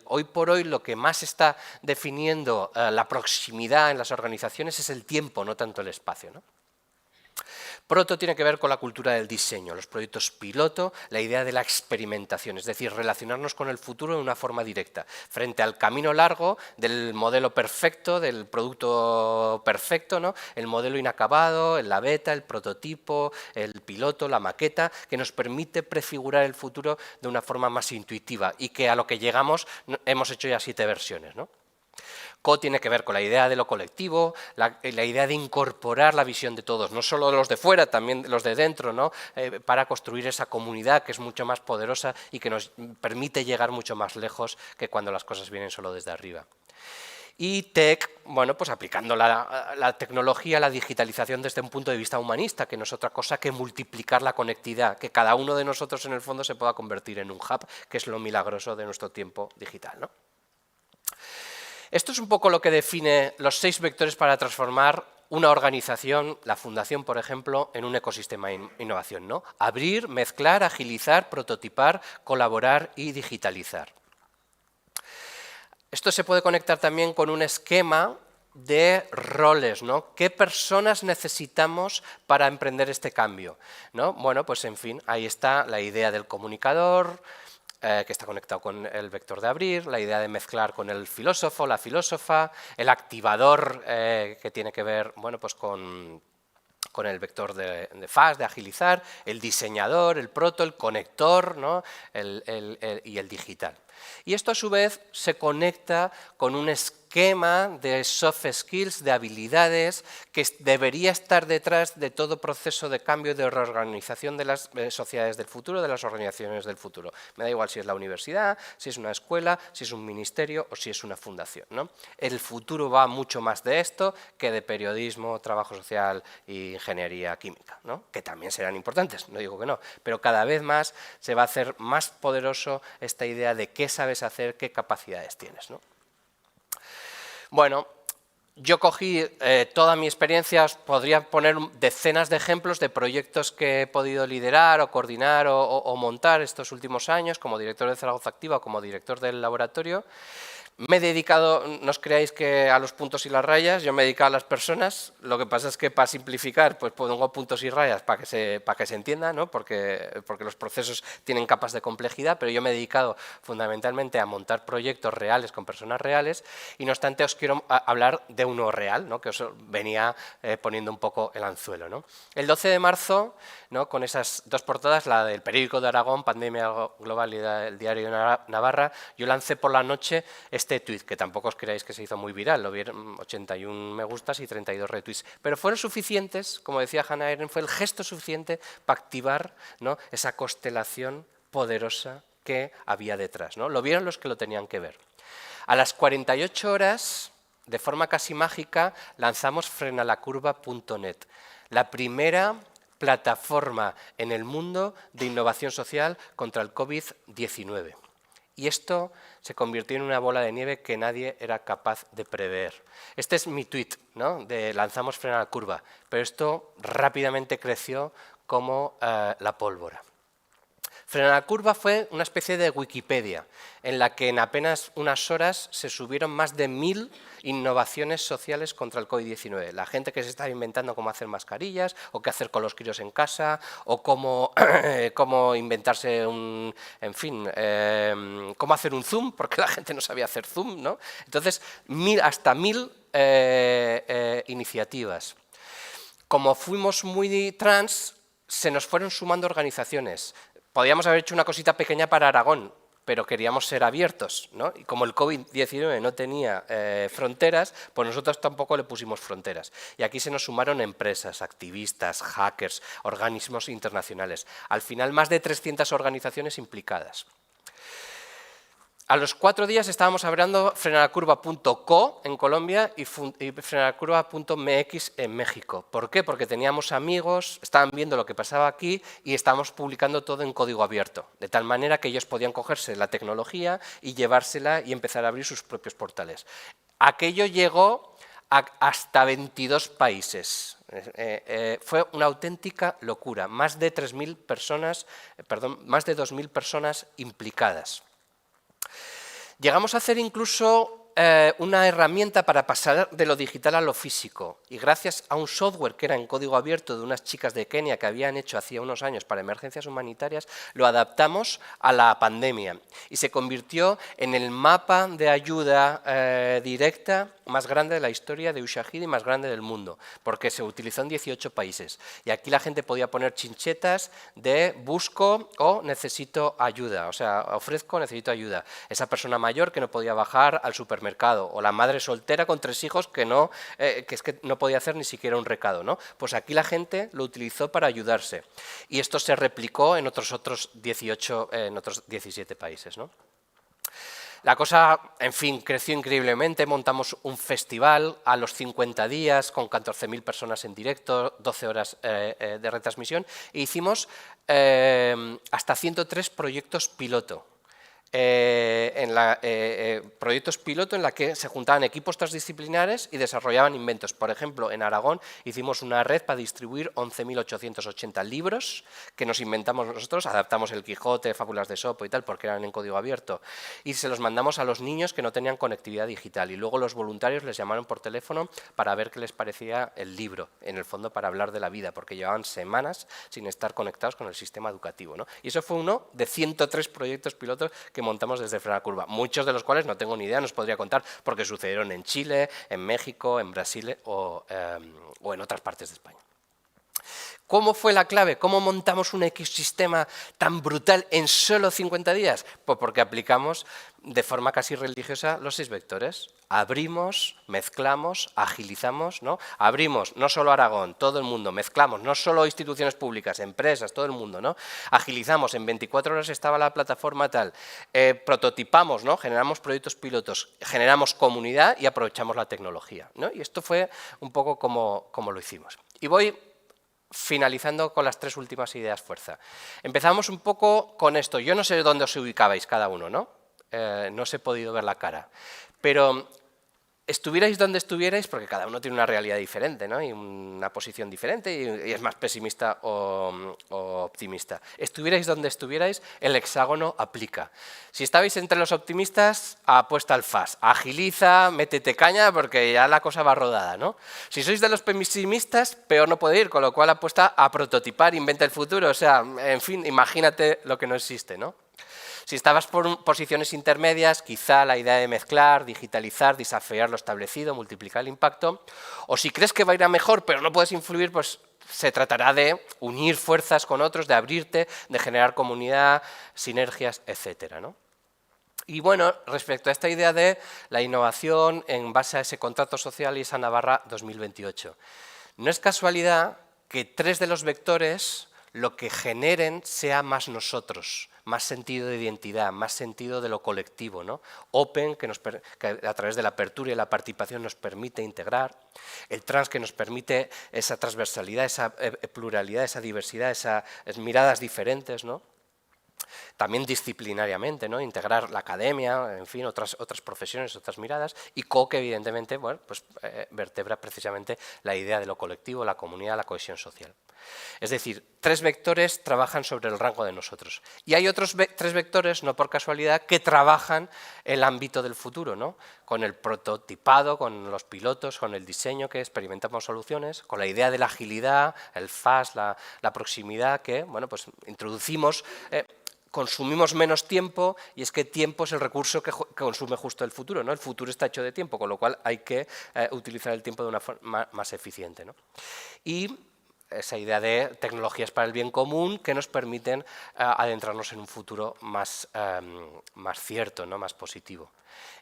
hoy por hoy lo que más está definiendo la proximidad en las organizaciones es el tiempo, no tanto el espacio, ¿no? Proto tiene que ver con la cultura del diseño, los proyectos piloto, la idea de la experimentación, es decir, relacionarnos con el futuro de una forma directa, frente al camino largo del modelo perfecto, del producto perfecto, ¿no? El modelo inacabado, la beta, el prototipo, el piloto, la maqueta, que nos permite prefigurar el futuro de una forma más intuitiva y que a lo que llegamos hemos hecho ya 7 versiones, ¿no? Co tiene que ver con la idea de lo colectivo, la idea de incorporar la visión de todos, no solo los de fuera, también los de dentro, ¿no? Para construir esa comunidad que es mucho más poderosa y que nos permite llegar mucho más lejos que cuando las cosas vienen solo desde arriba. Y tech, bueno, pues aplicando la tecnología, la digitalización desde un punto de vista humanista, que no es otra cosa que multiplicar la conectividad, que cada uno de nosotros en el fondo se pueda convertir en un hub, que es lo milagroso de nuestro tiempo digital, ¿no? Esto es un poco lo que define los 6 vectores para transformar una organización, la fundación, por ejemplo, en un ecosistema de innovación, ¿no? Abrir, mezclar, agilizar, prototipar, colaborar y digitalizar. Esto se puede conectar también con un esquema de roles, ¿no? ¿Qué personas necesitamos para emprender este cambio, ¿no? Bueno, pues en fin, ahí está la idea del comunicador, que está conectado con el vector de abrir, la idea de mezclar con el filósofo, la filósofa, el activador que tiene que ver, bueno, pues con el vector de FAST, de agilizar, el diseñador, el proto, el conector, ¿no? Y el digital. Y esto a su vez se conecta con un esquema de soft skills, de habilidades, que debería estar detrás de todo proceso de cambio y de reorganización de las sociedades del futuro, de las organizaciones del futuro. Me da igual si es la universidad, si es una escuela, si es un ministerio o si es una fundación, ¿no? El futuro va mucho más de esto que de periodismo, trabajo social e ingeniería química, ¿no? Que también serán importantes, no digo que no, pero cada vez más se va a hacer más poderoso esta idea de qué sabes hacer, qué capacidades tienes, ¿no? Bueno, Yo cogí toda mi experiencia, os podría poner decenas de ejemplos de proyectos que he podido liderar o coordinar o montar estos últimos años como director de Zaragoza Activa o como director del laboratorio. Me he dedicado, no os creáis que a los puntos y las rayas, yo me he dedicado a las personas, lo que pasa es que para simplificar pues pongo puntos y rayas para que se entienda, ¿no? porque los procesos tienen capas de complejidad, pero yo me he dedicado fundamentalmente a montar proyectos reales con personas reales y no obstante os quiero hablar de uno real, ¿no? Que os venía poniendo un poco el anzuelo, ¿no? El 12 de marzo, ¿no? Con esas dos portadas, la del Periódico de Aragón, Pandemia Global y el Diario de Navarra, yo lancé por la noche este tuit, que tampoco os creáis que se hizo muy viral, lo vieron 81 me gustas y 32 retweets, pero fueron suficientes, como decía Hannah Arendt, fue el gesto suficiente para activar, ¿no? Esa constelación poderosa que había detrás, ¿no? Lo vieron los que lo tenían que ver. A las 48 horas, de forma casi mágica, lanzamos frenalacurva.net, la primera plataforma en el mundo de innovación social contra el COVID-19. Y esto se convirtió en una bola de nieve que nadie era capaz de prever. Este es mi tuit, ¿no? De lanzamos frena la curva, pero esto rápidamente creció como la pólvora. Frena la curva fue una especie de Wikipedia, en la que en apenas unas horas se subieron más de 1000 innovaciones sociales contra el COVID-19. La gente que se estaba inventando cómo hacer mascarillas, o qué hacer con los críos en casa, o cómo inventarse un... En fin, cómo hacer un Zoom, porque la gente no sabía hacer Zoom, ¿no? Entonces, hasta 1000 iniciativas. Como fuimos muy trans, se nos fueron sumando organizaciones. Podríamos haber hecho una cosita pequeña para Aragón, pero queríamos ser abiertos, ¿no? Y como el COVID-19 no tenía fronteras, pues nosotros tampoco le pusimos fronteras. Y aquí se nos sumaron empresas, activistas, hackers, organismos internacionales. Al final, más de 300 organizaciones implicadas. A los 4 días estábamos hablando frenalacurva.co en Colombia y frenalacurva.mx en México. ¿Por qué? Porque teníamos amigos, estaban viendo lo que pasaba aquí y estábamos publicando todo en código abierto, de tal manera que ellos podían cogerse la tecnología y llevársela y empezar a abrir sus propios portales. Aquello llegó hasta 22 países. Fue una auténtica locura. Más de 3.000 personas, más de 2.000 personas implicadas. Llegamos a hacer incluso una herramienta para pasar de lo digital a lo físico y gracias a un software que era en código abierto de unas chicas de Kenia que habían hecho hacía unos años para emergencias humanitarias, lo adaptamos a la pandemia y se convirtió en el mapa de ayuda directa más grande de la historia de Ushahidi y más grande del mundo, porque se utilizó en 18 países. Y aquí la gente podía poner chinchetas de busco o necesito ayuda, o sea, ofrezco, necesito ayuda. Esa persona mayor que no podía bajar al supermercado, o la madre soltera con 3 hijos que es que no podía hacer ni siquiera un recado, ¿no? Pues aquí la gente lo utilizó para ayudarse. Y esto se replicó en otros 17 países, ¿no? La cosa, en fin, creció increíblemente, montamos un festival a los 50 días con 14.000 personas en directo, 12 horas de retransmisión e hicimos hasta 103 proyectos piloto. Proyectos piloto en la que se juntaban equipos transdisciplinares y desarrollaban inventos. Por ejemplo, en Aragón hicimos una red para distribuir 11.880 libros que nos inventamos nosotros, adaptamos el Quijote, Fábulas de Esopo y tal, porque eran en código abierto, y se los mandamos a los niños que no tenían conectividad digital. Y luego los voluntarios les llamaron por teléfono para ver qué les parecía el libro, en el fondo para hablar de la vida, porque llevaban semanas sin estar conectados con el sistema educativo, ¿no? Y eso fue uno de 103 proyectos pilotos que montamos desde Frena Curva, muchos de los cuales no tengo ni idea, nos podría contar, porque sucedieron en Chile, en México, en Brasil o en otras partes de España. ¿Cómo fue la clave? ¿Cómo montamos un ecosistema tan brutal en solo 50 días? Pues porque aplicamos de forma casi religiosa los 6 vectores. Abrimos, mezclamos, agilizamos, ¿no? Abrimos no solo Aragón, todo el mundo, mezclamos, no solo instituciones públicas, empresas, todo el mundo, ¿no? Agilizamos, en 24 horas estaba la plataforma tal, prototipamos, ¿no? Generamos proyectos pilotos, generamos comunidad y aprovechamos la tecnología, ¿no? Y esto fue un poco como lo hicimos. Y voy finalizando con las 3 últimas ideas fuerza. Empezamos un poco con esto. Yo no sé dónde os ubicabais cada uno, ¿no? No os he podido ver la cara. Pero estuvierais donde estuvierais, porque cada uno tiene una realidad diferente, ¿no? Y una posición diferente y es más pesimista o optimista. Estuvierais donde estuvierais, el hexágono aplica. Si estabais entre los optimistas, apuesta al FAS, agiliza, métete caña porque ya la cosa va rodada, ¿no? Si sois de los pesimistas, peor no puede ir, con lo cual apuesta a prototipar, inventa el futuro, o sea, en fin, imagínate lo que no existe, ¿no? Si estabas por posiciones intermedias, quizá la idea de mezclar, digitalizar, desafiar lo establecido, multiplicar el impacto. O si crees que va a ir a mejor, pero no puedes influir, pues se tratará de unir fuerzas con otros, de abrirte, de generar comunidad, sinergias, etcétera, ¿no? Y bueno, respecto a esta idea de la innovación en base a ese contrato social y esa Navarra 2028. No es casualidad que 3 de los vectores lo que generen sea más nosotros, más sentido de identidad, más sentido de lo colectivo, ¿no? Open, que a través de la apertura y la participación nos permite integrar, el trans, que nos permite esa transversalidad, esa pluralidad, esa diversidad, esas miradas diferentes, ¿no? También disciplinariamente, ¿no? Integrar la academia, en fin, otras profesiones, otras miradas, y CO, que evidentemente, bueno, pues, vertebra precisamente la idea de lo colectivo, la comunidad, la cohesión social. Es decir, 3 vectores trabajan sobre el rango de nosotros. Y hay otros 3 vectores, no por casualidad, que trabajan el ámbito del futuro, ¿no? Con el prototipado, con los pilotos, con el diseño, que experimentamos soluciones, con la idea de la agilidad, el FAST, la proximidad, que, bueno, pues introducimos... consumimos menos tiempo, y es que tiempo es el recurso que consume justo el futuro, ¿no? El futuro está hecho de tiempo, con lo cual hay que utilizar el tiempo de una forma más eficiente, ¿no? Y esa idea de tecnologías para el bien común que nos permiten adentrarnos en un futuro más cierto, ¿no? Más positivo.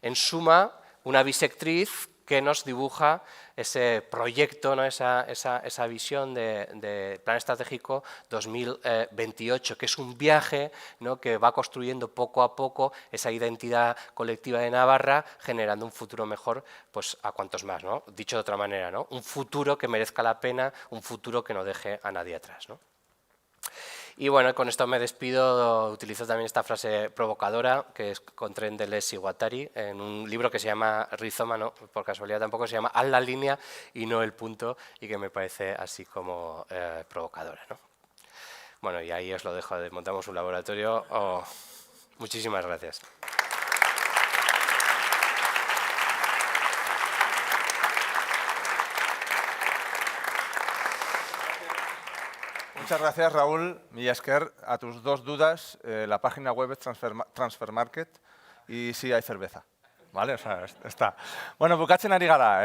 En suma, una bisectriz que nos dibuja ese proyecto, ¿no? esa visión de Plan Estratégico 2028, que es un viaje, ¿no? Que va construyendo poco a poco esa identidad colectiva de Navarra, generando un futuro mejor, pues, a cuantos más, ¿no? Dicho de otra manera, ¿no? Un futuro que merezca la pena, un futuro que no deje a nadie atrás, ¿no? Y bueno, con esto me despido. Utilizo también esta frase provocadora que encontré en Deleuze y Guattari en un libro que se llama Rizoma, no, por casualidad tampoco, se llama Haz la línea y no el punto, y que me parece así como provocadora, ¿no? Bueno, y ahí os lo dejo, montamos un laboratorio. Muchísimas gracias. Muchas gracias, Raúl. Mila esker. A tus 2 dudas, la página web es Transfer Market y sí hay cerveza. ¿Vale? O sea, está. Bueno, bukatzen ari gara,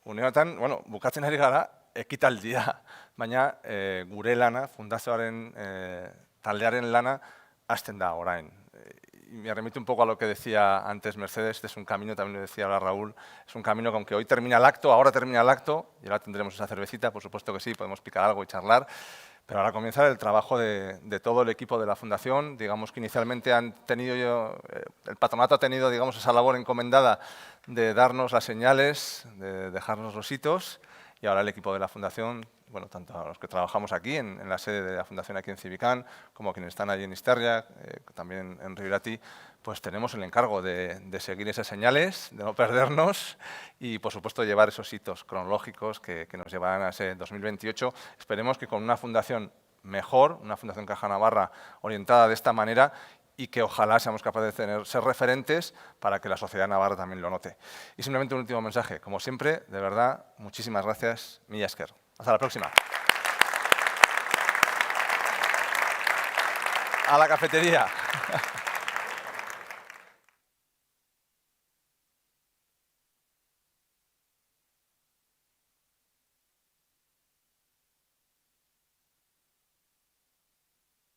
Uneotan, bueno, bukatzen ari gara, ekitaldia. Baina, gure lana, fundazioaren taldearen lana, hasten da orain. Y me remito un poco a lo que decía antes Mercedes, este es un camino, también lo decía ahora Raúl, es un camino que aunque hoy termina el acto, ahora termina el acto, y ahora tendremos esa cervecita, por supuesto que sí, podemos picar algo y charlar, pero ahora comienza el trabajo de todo el equipo de la Fundación. Digamos que inicialmente el patronato ha tenido, digamos, esa labor encomendada de darnos las señales, de dejarnos los hitos, y ahora el equipo de la Fundación, bueno, tanto a los que trabajamos aquí, en la sede de la Fundación aquí en Civicán, como quienes están allí en Isterria, también en Riurati, pues tenemos el encargo de seguir esas señales, de no perdernos y, por supuesto, llevar esos hitos cronológicos que nos llevarán a ese 2028. Esperemos que con una fundación mejor, una Fundación Caja Navarra orientada de esta manera, y que ojalá seamos capaces de ser referentes para que la sociedad navarra también lo note. Y simplemente un último mensaje. Como siempre, de verdad, muchísimas gracias. Mila esker. Hasta la próxima. A la cafetería.